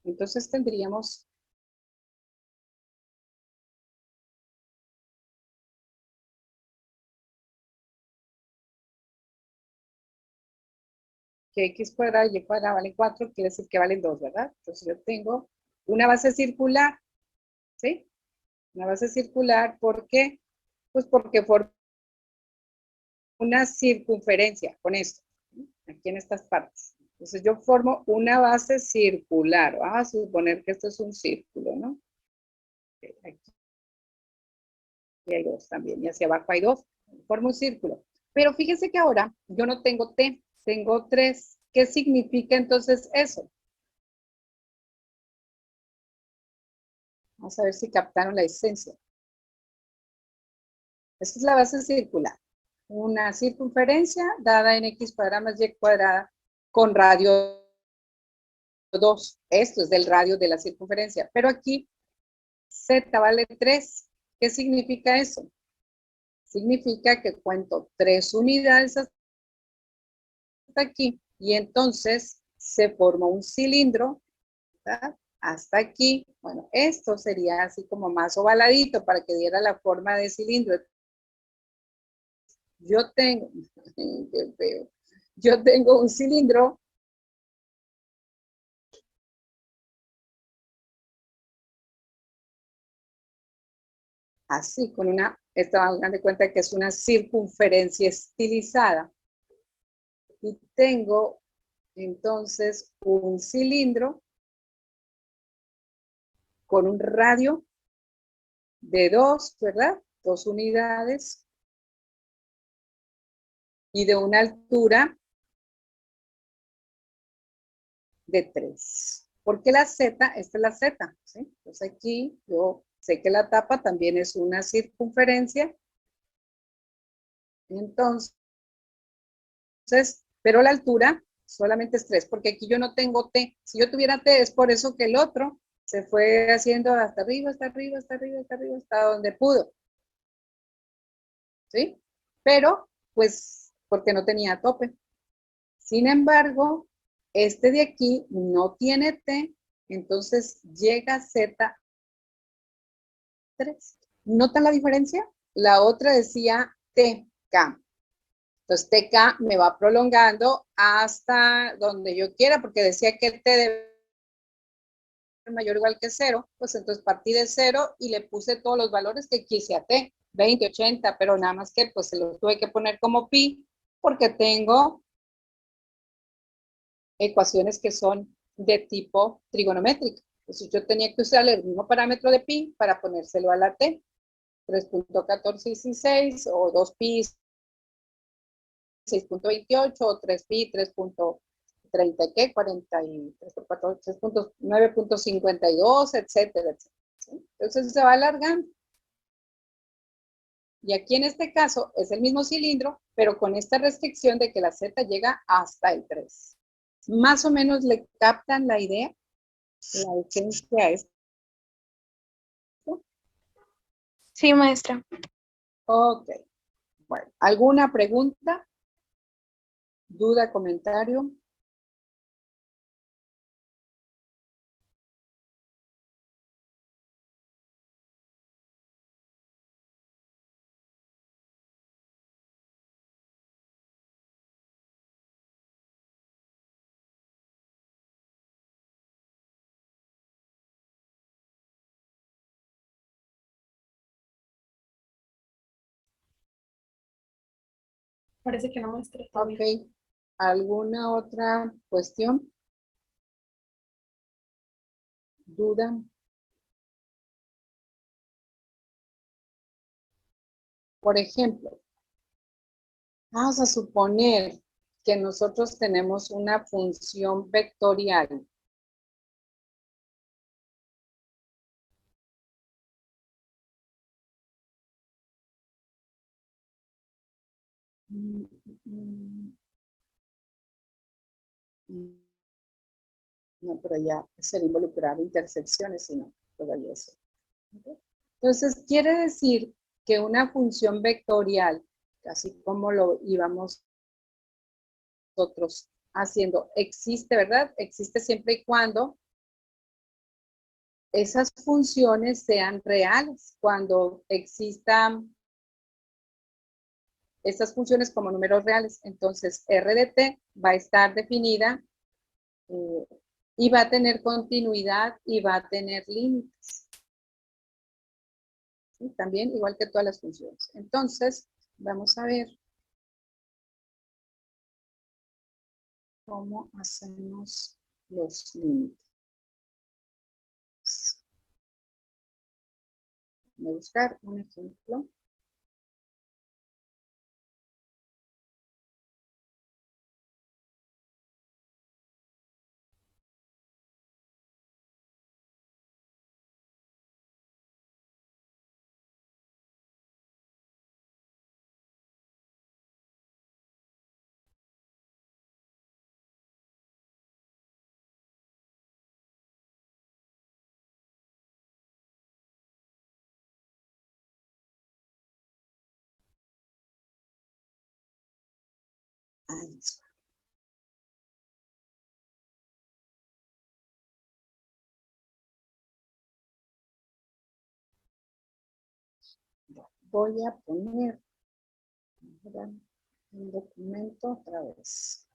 Entonces tendríamos que x cuadrada y cuadrada vale 4, quiere decir que valen 2, ¿verdad? Entonces yo tengo una base circular, ¿sí? Una base circular, ¿por qué? Pues porque forma una circunferencia con esto, ¿sí? Aquí en estas partes. Entonces yo formo una base circular. Vamos a suponer que esto es un círculo, ¿no? Aquí hay 2 también, y hacia abajo hay 2. Formo un círculo. Pero fíjense que ahora yo no tengo T, tengo 3. ¿Qué significa entonces eso? Vamos a ver si captaron la esencia. Esta es la base circular. Una circunferencia dada en x cuadrada más y cuadrada con radio 2. Esto es del radio de la circunferencia. Pero aquí z vale 3. ¿Qué significa eso? Significa que cuento 3 unidades hasta aquí y entonces se forma un cilindro, ¿verdad? Hasta aquí. Bueno, esto sería así como más ovaladito para que diera la forma de cilindro. Yo tengo, qué feo, yo tengo un cilindro así, con una, esta hagan de cuenta que es una circunferencia estilizada. Y tengo entonces un cilindro con un radio de 2, ¿verdad? 2 unidades y de una altura de 3. ¿Por qué la Z? Esta es la Z, ¿sí? Entonces aquí yo sé que la tapa también es una circunferencia. Entonces, pero la altura solamente es 3, porque aquí yo no tengo T. Si yo tuviera T, es por eso que el otro se fue haciendo hasta arriba, hasta arriba, hasta arriba, hasta arriba, hasta donde pudo. ¿Sí? Pero, pues, porque no tenía tope. Sin embargo, este de aquí no tiene T, entonces llega a Z3. ¿Notan la diferencia? La otra decía TK. Entonces TK me va prolongando hasta donde yo quiera, porque decía que T debe ser mayor o igual que 0, pues entonces partí de 0 y le puse todos los valores que quise a T, 20, 80, pero nada más que pues se los tuve que poner como pi, porque tengo ecuaciones que son de tipo trigonométrico. Entonces yo tenía que usar el mismo parámetro de pi para ponérselo a la t, 3.1416 o 2pi 6.28 o 3pi 3.30, ¿qué? 43 por 4, 3.9.52, etcétera, etcétera. ¿Sí? Entonces se va alargando. Y aquí en este caso es el mismo cilindro, pero con esta restricción de que la z llega hasta el 3. Más o menos le captan la idea. La esencia es. Sí, maestra. Ok. Bueno, ¿alguna pregunta? ¿Duda, comentario? Parece que no, maestra. Ok. ¿Alguna otra cuestión? ¿Duda? Por ejemplo, vamos a suponer que nosotros tenemos una función vectorial. No, pero ya sería involucrar intersecciones y no, todavía eso. Entonces, quiere decir que una función vectorial, así como lo íbamos nosotros haciendo, existe, ¿verdad? Existe siempre y cuando esas funciones sean reales, cuando existan estas funciones como números reales. Entonces, R de t va a estar definida y va a tener continuidad y va a tener límites. ¿Sí? También igual que todas las funciones. Entonces, vamos a ver cómo hacemos los límites. Voy a buscar un ejemplo. Ahí. Voy a poner un documento otra vez.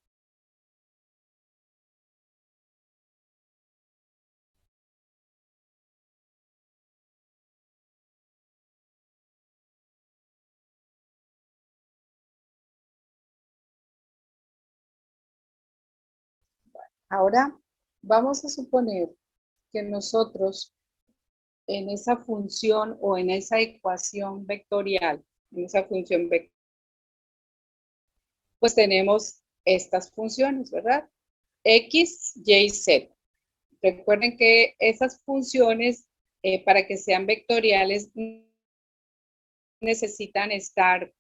Ahora vamos a suponer que nosotros en esa función o en esa ecuación vectorial, en esa función vectorial, pues tenemos estas funciones, ¿verdad? X, Y, Z. Recuerden que esas funciones, para que sean vectoriales, necesitan estar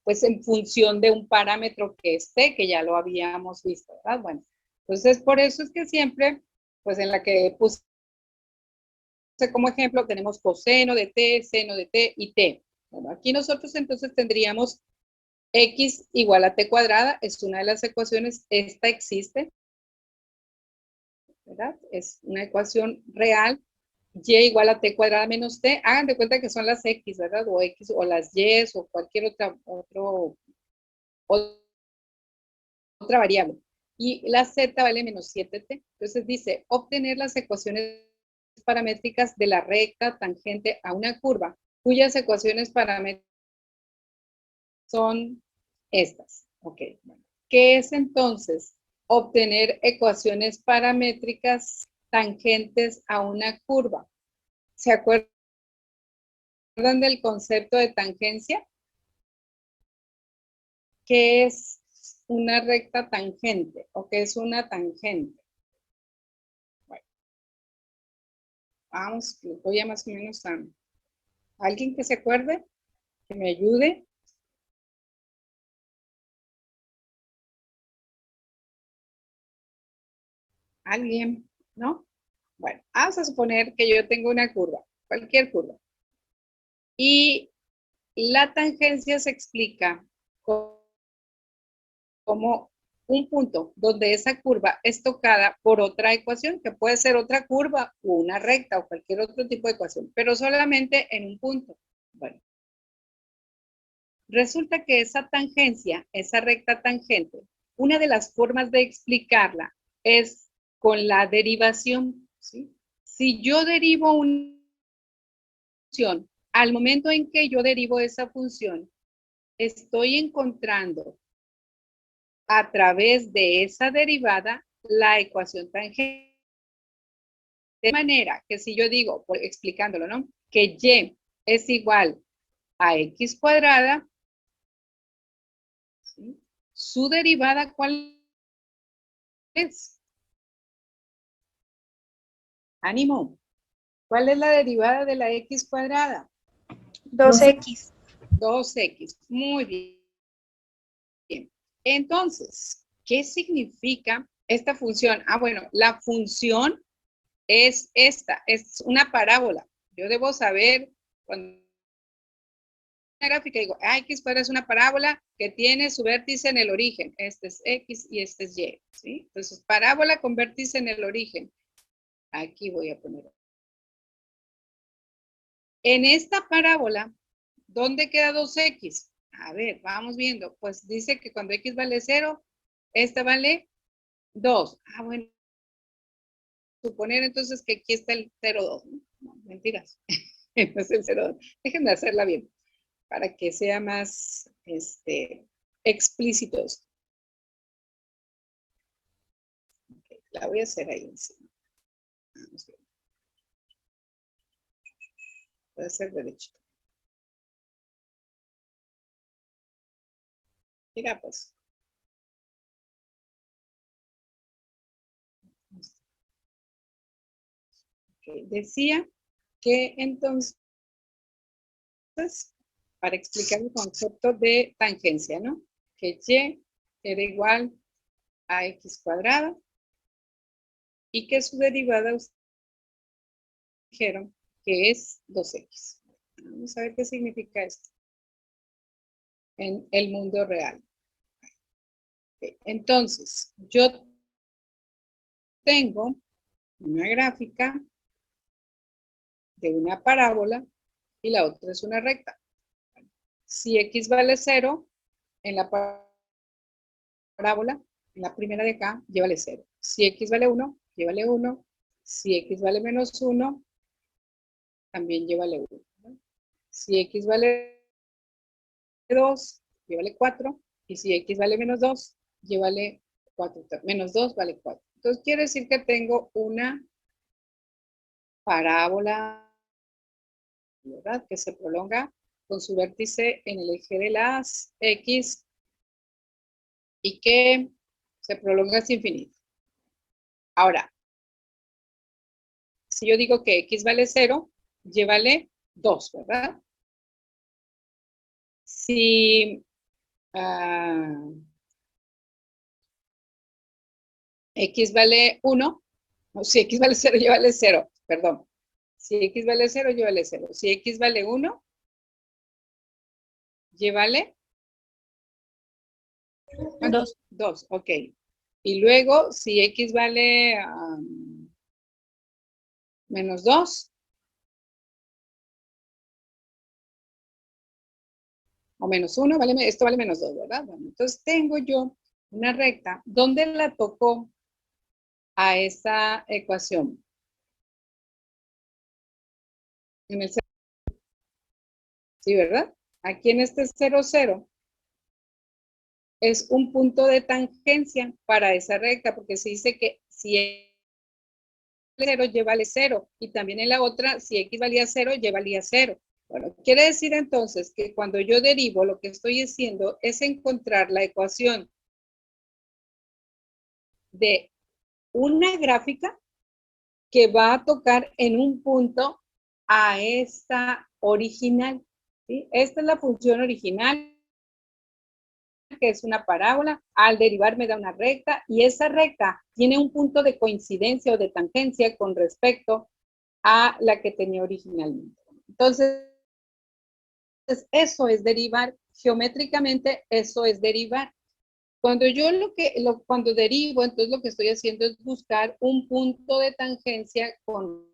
pues en función de un parámetro que esté, que ya lo habíamos visto, ¿verdad? Bueno, entonces por eso es que siempre, pues en la que puse como ejemplo, tenemos coseno de t, seno de t y t. Bueno, aquí nosotros entonces tendríamos x igual a t cuadrada, es una de las ecuaciones, esta existe, ¿verdad? Es una ecuación real, y igual a t cuadrada menos t, hagan de cuenta que son las x, ¿verdad? O x o las y o cualquier otra variable. Y la z vale menos 7t. Entonces dice, obtener las ecuaciones paramétricas de la recta tangente a una curva, cuyas ecuaciones paramétricas son estas. Ok. ¿Qué es entonces obtener ecuaciones paramétricas tangentes a una curva? ¿Se acuerdan del concepto de tangencia? ¿Qué es una recta tangente o qué es una tangente? Bueno, vamos, voy a más o menos a alguien que se acuerde, que me ayude. ¿Alguien? ¿No? Bueno, vamos a suponer que yo tengo una curva, cualquier curva. Y la tangencia se explica como un punto donde esa curva es tocada por otra ecuación, que puede ser otra curva o una recta o cualquier otro tipo de ecuación, pero solamente en un punto. Bueno, resulta que esa tangencia, esa recta tangente, una de las formas de explicarla es con la derivación, ¿sí? Si yo derivo una función, al momento en que yo derivo esa función, estoy encontrando a través de esa derivada la ecuación tangente. De manera que si yo digo, explicándolo, ¿no? Que y es igual a x cuadrada, ¿sí? Su derivada, ¿cuál es? Ánimo. ¿Cuál es la derivada de la x cuadrada? 2x. 2x. Muy bien. Entonces, ¿qué significa esta función? Ah, bueno, la función es esta, es una parábola. Yo debo saber cuando una gráfica digo, x cuadrada es una parábola que tiene su vértice en el origen. Este es x y este es y, ¿sí? Entonces, parábola con vértice en el origen. Aquí voy a poner. En esta parábola, ¿dónde queda 2x? A ver, vamos viendo. Pues dice que cuando x vale 0, esta vale 2. Ah, bueno. Suponer entonces que aquí está el 0,2. No, mentiras. No es el 0,2. Déjenme hacerla bien para que sea más explícitos. Okay, la voy a hacer ahí encima. Vamos bien. Voy a hacer derechito. Mira, pues. Okay. Decía que entonces, para explicar el concepto de tangencia, ¿no? Que y era igual a x cuadrada y que su derivada dijeron que es 2x. Vamos a ver qué significa esto en el mundo real. Entonces, yo tengo una gráfica de una parábola y la otra es una recta. Si x vale 0, en la parábola, en la primera de acá, llévale 0. Si x vale 1, llévale 1. Si x vale menos 1, también llévale 1. ¿No? Si x vale 2, llévale 4. Y si x vale menos 2, llévale 4. Menos 2 vale 4. Entonces quiere decir que tengo una parábola, ¿verdad? Que se prolonga con su vértice en el eje de las x y que se prolonga hasta infinito. Ahora, si yo digo que x vale 0, llévale 2, ¿verdad? Si x vale 1, o si x vale 0, llévale 0, perdón. Si x vale 0, llévale 0. Si x vale 1, llévale 2. 2, ok. Y luego, si x vale menos 2, o menos 1, vale, esto vale menos 2, ¿verdad? Bueno, entonces tengo yo una recta. ¿Dónde la tocó a esa ecuación? En el 0, sí, ¿verdad? Aquí en este 0, 0 es un punto de tangencia para esa recta, porque se dice que si x vale 0, llévale 0. Y también en la otra, si x valía 0, llévale 0. Bueno, quiere decir entonces que cuando yo derivo, lo que estoy haciendo es encontrar la ecuación de una gráfica que va a tocar en un punto a esta original. ¿Sí? Esta es la función original, que es una parábola. Al derivar me da una recta y esa recta tiene un punto de coincidencia o de tangencia con respecto a la que tenía originalmente. Entonces, eso es derivar. Geométricamente, eso es derivar. Cuando yo cuando derivo, entonces lo que estoy haciendo es buscar un punto de tangencia con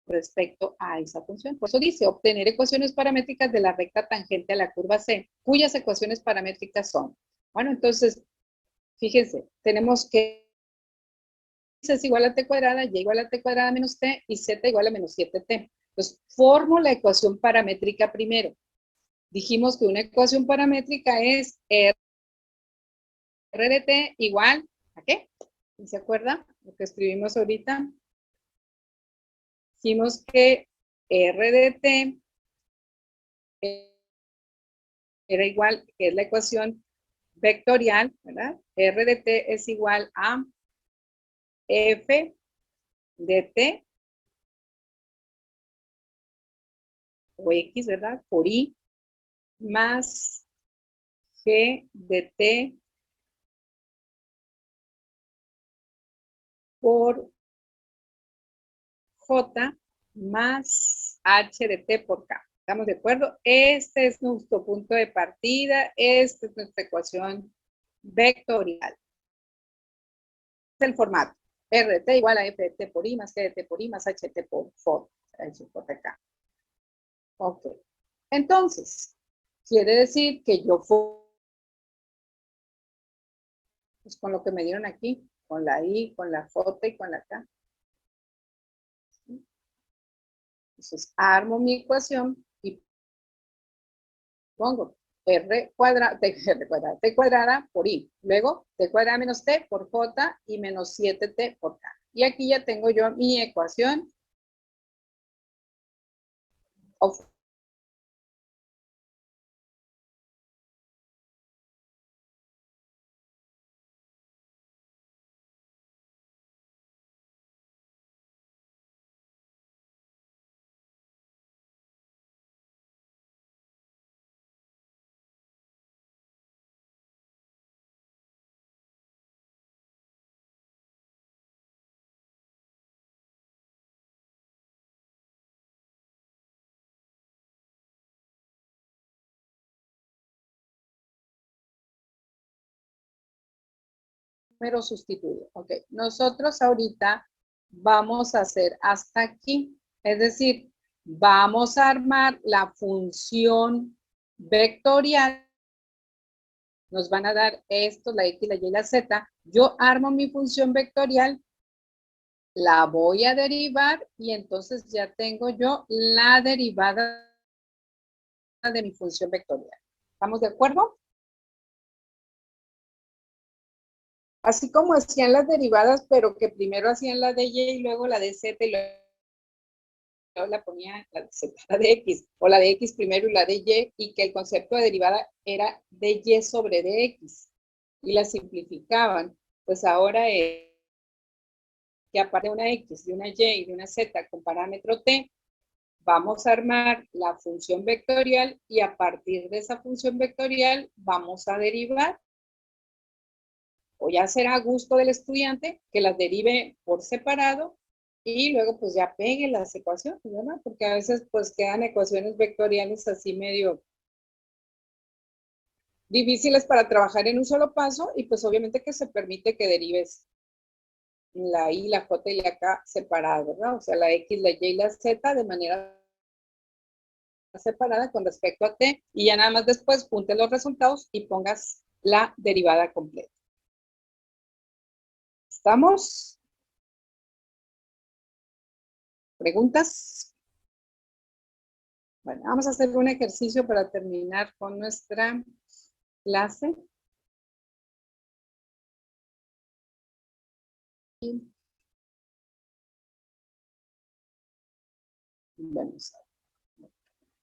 respecto a esa función. Por eso dice, obtener ecuaciones paramétricas de la recta tangente a la curva C, cuyas ecuaciones paramétricas son. Bueno, entonces, fíjense, tenemos que x es igual a t cuadrada, y igual a t cuadrada menos t, y z igual a menos 7t. Entonces, formo la ecuación paramétrica primero. Dijimos que una ecuación paramétrica es R de t igual ¿a qué? ¿Se acuerda lo que escribimos ahorita? Dijimos que R de t era igual, que es la ecuación vectorial, ¿verdad? R de t es igual a F de t o X, ¿verdad? Por I más G de t por J más H de t por K. ¿Estamos de acuerdo? Este es nuestro punto de partida. Esta es nuestra ecuación vectorial. Este es el formato. R de t igual a F de t por I más G de t por I más H de t por J. H por K. Ok. Entonces, quiere decir que yo pues con lo que me dieron aquí, con la I, con la J y con la K. Entonces, armo mi ecuación y pongo t cuadrada por I. Luego, t cuadrada menos t por J y menos 7t por K. Y aquí ya tengo yo mi ecuación número sustituido. Ok, nosotros ahorita vamos a hacer hasta aquí. Es decir, vamos a armar la función vectorial. Nos van a dar esto, la X, la Y y la Z. Yo armo mi función vectorial, la voy a derivar y entonces ya tengo yo la derivada de mi función vectorial. ¿Estamos de acuerdo? Así como hacían las derivadas, pero que primero hacían la de Y y luego la de Z y luego la ponía la de Z, la de X, o la de X primero y la de Y que el concepto de derivada era de Y sobre de X, y la simplificaban. Pues ahora que aparte de una X, de una Y y de una Z con parámetro T, vamos a armar la función vectorial y a partir de esa función vectorial vamos a derivar. O ya será a gusto del estudiante que las derive por separado y luego pues ya pegue las ecuaciones, ¿verdad? Porque a veces pues quedan ecuaciones vectoriales así medio difíciles para trabajar en un solo paso y pues obviamente que se permite que derives la I, la J y la K separadas, ¿verdad? O sea, la X, la Y y la Z de manera separada con respecto a T y ya nada más después juntes los resultados y pongas la derivada completa. ¿Estamos? ¿Preguntas? Bueno, vamos a hacer un ejercicio para terminar con nuestra clase.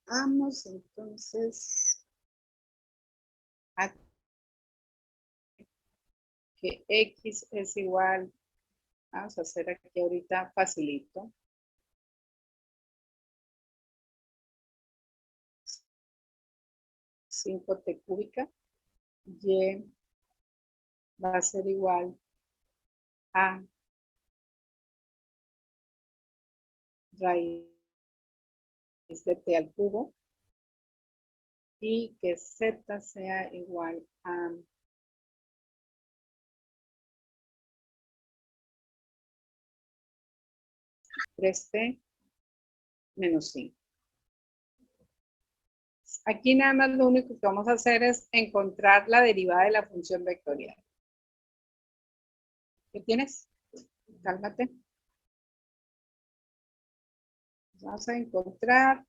Vamos entonces a que X es igual, vamos a hacer aquí ahorita facilito. 5t cúbica, Y va a ser igual a raíz de t al cubo y que z sea igual a t menos 5. Aquí nada más lo único que vamos a hacer es encontrar la derivada de la función vectorial. ¿Qué tienes? Cálmate. Vamos a encontrar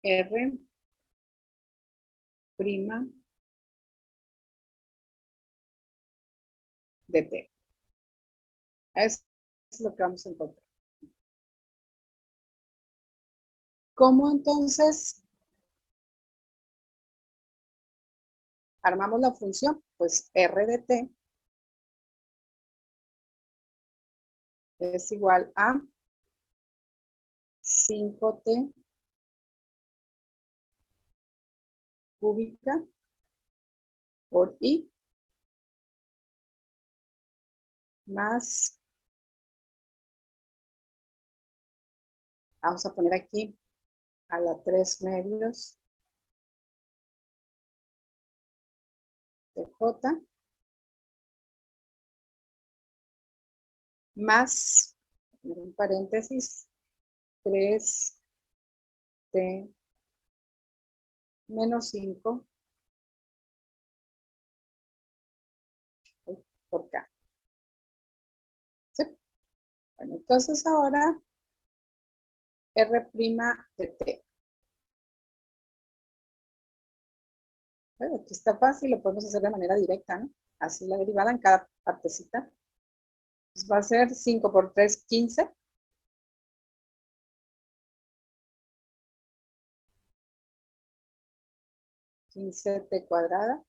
R prima de T. Es lo que vamos a encontrar. ¿Cómo entonces armamos la función? Pues R de T es igual a 5T cúbica por I más, vamos a poner aquí a la 3 medios de J más, en paréntesis, 3T menos 5 por K. ¿Sí? Bueno, entonces ahora R' de T. Bueno, aquí está fácil, lo podemos hacer de manera directa, ¿no? Así la derivada en cada partecita. Pues va a ser 5 por 3, 15. T cuadrada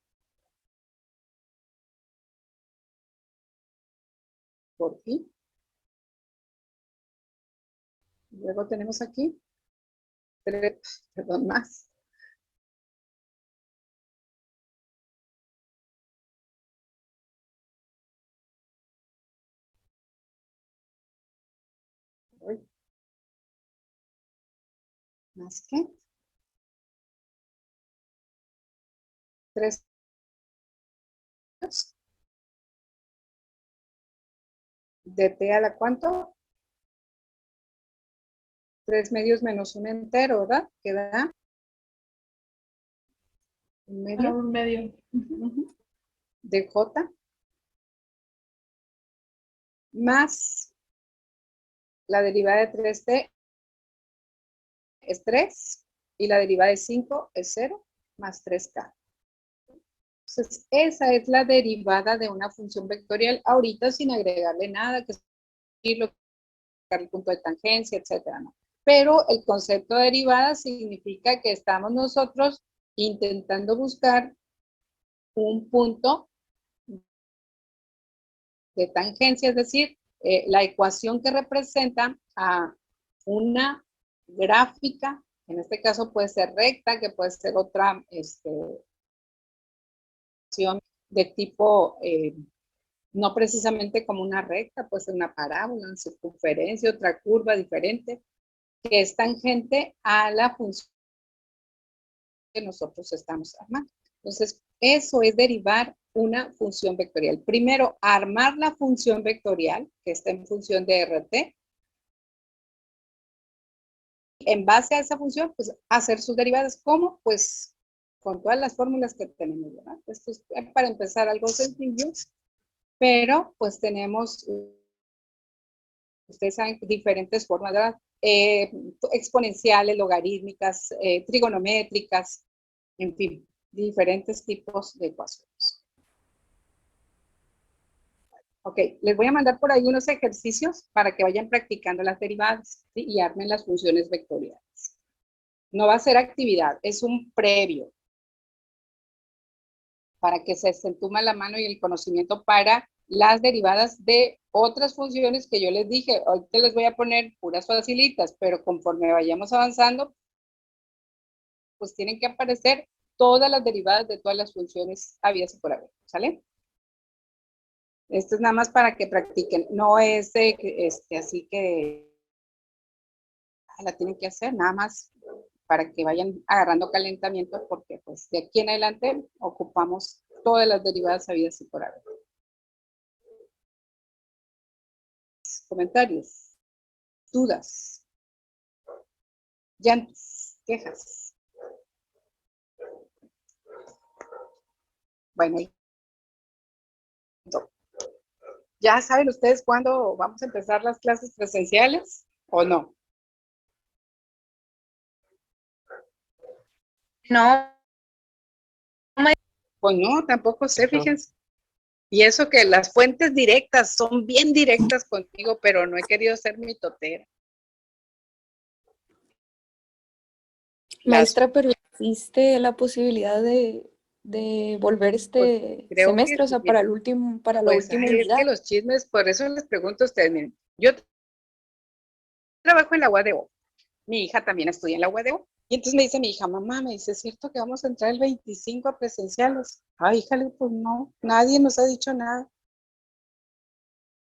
por I. Luego tenemos aquí 3, perdón, más. Uy. ¿Más qué? 3 de T a la ¿cuánto? 3 medios menos un entero, ¿verdad? Queda un medio Un medio. de J más la derivada de 3T es 3 y la derivada de 5 es 0 más 3K. Entonces, esa es la derivada de una función vectorial ahorita sin agregarle nada, que es el punto de tangencia, etcétera, ¿no? Pero el concepto de derivada significa que estamos nosotros intentando buscar un punto de tangencia, es decir, la ecuación que representa a una gráfica, en este caso puede ser recta, que puede ser otra de tipo, no precisamente como una recta, puede ser una parábola, una circunferencia, otra curva diferente, que es tangente a la función que nosotros estamos armando. Entonces, eso es derivar una función vectorial. Primero, armar la función vectorial, que está en función de RT. En base a esa función, pues, hacer sus derivadas. ¿Cómo? Pues, con todas las fórmulas que tenemos, ¿verdad? Esto es para empezar algo sencillo, pero, pues, tenemos, ustedes saben, diferentes formas, ¿verdad? Exponenciales, logarítmicas, trigonométricas, en fin, diferentes tipos de ecuaciones. Ok, les voy a mandar por ahí unos ejercicios para que vayan practicando las derivadas, ¿sí? Y armen las funciones vectoriales. No va a ser actividad, es un previo para que se entuma la mano y el conocimiento para las derivadas de otras funciones que yo les dije. Hoy te les voy a poner puras facilitas, pero conforme vayamos avanzando, pues tienen que aparecer todas las derivadas de todas las funciones habidas y por haber, ¿sale? Esto es nada más para que practiquen, no es así que la tienen que hacer, nada más para que vayan agarrando calentamiento, porque pues de aquí en adelante ocupamos todas las derivadas habidas y por haber. Comentarios, dudas, llantos, quejas. Bueno, ¿ya saben ustedes cuándo vamos a empezar las clases presenciales o no? No, Pues no, tampoco sé, No. fíjense. Y eso que las fuentes directas son bien directas contigo, pero no he querido ser mitotera. Las- Maestra, pero existe la posibilidad de volver pues, este creo que semestre, o sea, sí. para la Pues última ay, es que unidad. los chismes, por eso les pregunto a ustedes, miren, yo trabajo en la UADO, mi hija también estudia en la UADO, y entonces me dice mi hija, mamá, me dice, ¿es cierto que vamos a entrar el 25 a presenciales? Ay, híjale, pues no, nadie nos ha dicho nada.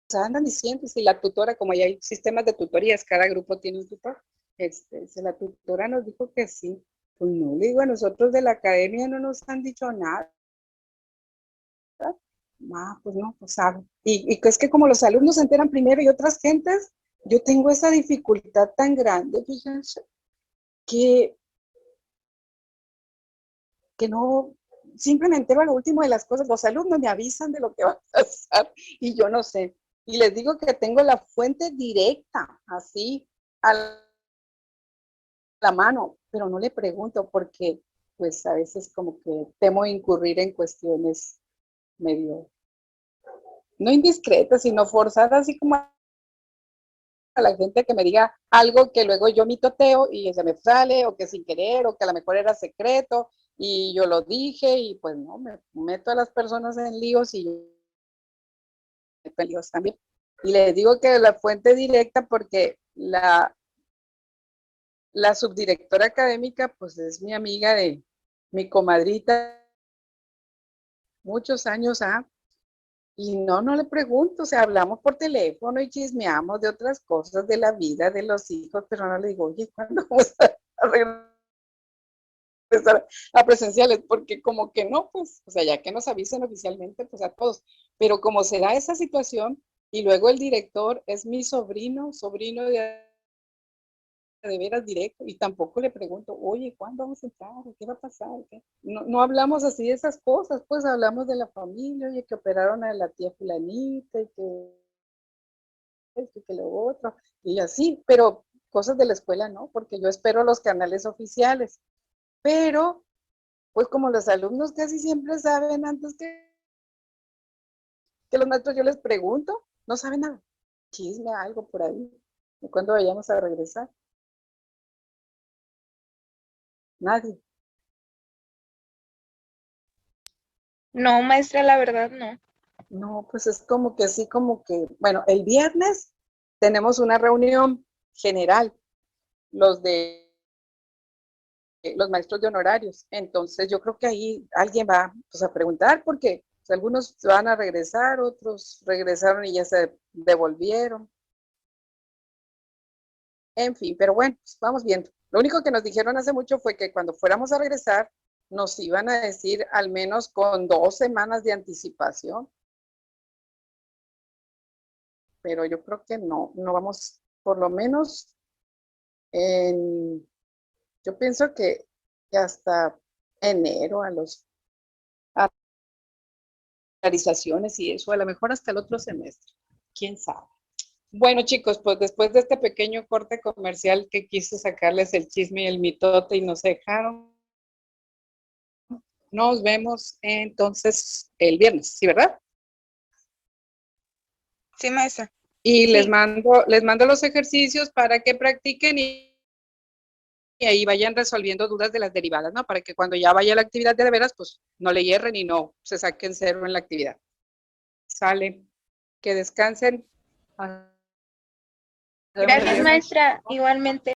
O sea, andan diciendo, si la tutora, como ya hay sistemas de tutorías, cada grupo tiene un tutor, si la tutora nos dijo que sí, pues no, le digo, a nosotros de la academia no nos han dicho nada. Ah, pues no, pues sabe. Y es que como los alumnos se enteran primero y otras gentes, yo tengo esa dificultad tan grande, fíjense, que, que no, siempre me entero a lo último de las cosas. Los alumnos me avisan de lo que va a pasar y yo no sé. Y les digo que tengo la fuente directa, así, a la mano, pero no le pregunto porque, pues a veces como que temo incurrir en cuestiones medio, no indiscretas, sino forzadas, así como a la gente que me diga algo que luego yo mitoteo y se me sale, o que sin querer, o que a lo mejor era secreto, y yo lo dije, y pues no, me meto a las personas en líos y yo me meto en líos también. Y les digo que la fuente directa, porque la subdirectora académica, pues es mi amiga de mi comadrita, muchos años, y no le pregunto, o sea, hablamos por teléfono y chismeamos de otras cosas de la vida de los hijos, pero no le digo, oye, ¿cuándo vamos a regresar a presenciales? Porque como que no, pues, o sea, ya que nos avisen oficialmente, pues a todos, pero como se da esa situación, y luego el director es mi sobrino de veras directo, y tampoco le pregunto, oye, ¿cuándo vamos a entrar? ¿Qué va a pasar? ¿Qué? No hablamos así de esas cosas, pues hablamos de la familia, oye, que operaron a la tía fulanita, y que esto y que lo otro, y así, pero cosas de la escuela no, porque yo espero los canales oficiales, pero pues como los alumnos casi siempre saben antes que los maestros, yo les pregunto, no saben nada, chisme algo por ahí, y cuando vayamos a regresar, nadie. no, maestra, la verdad no. No, pues es como que así, como que, bueno, el viernes tenemos una reunión general, los de los maestros de honorarios. Entonces yo creo que ahí alguien va, pues, a preguntar, porque pues, algunos van a regresar, otros regresaron y ya se devolvieron. En fin, pero bueno, pues vamos viendo. Lo único que nos dijeron hace mucho fue que cuando fuéramos a regresar, nos iban a decir al menos con 2 semanas de anticipación, pero yo creo que no vamos, por lo menos en, yo pienso que hasta enero a los actualizaciones y eso, a lo mejor hasta el otro semestre, quién sabe. Bueno, chicos, pues después de este pequeño corte comercial que quise sacarles el chisme y el mitote y nos dejaron, nos vemos entonces el viernes, ¿sí, verdad? Sí, maestra. Y les Sí. mando los ejercicios para que practiquen y ahí vayan resolviendo dudas de las derivadas, ¿no? Para que cuando ya vaya la actividad de veras, pues no le hierren y no se saquen cero en la actividad. Sale. Que descansen. Hasta Gracias, luego. maestra. Igualmente.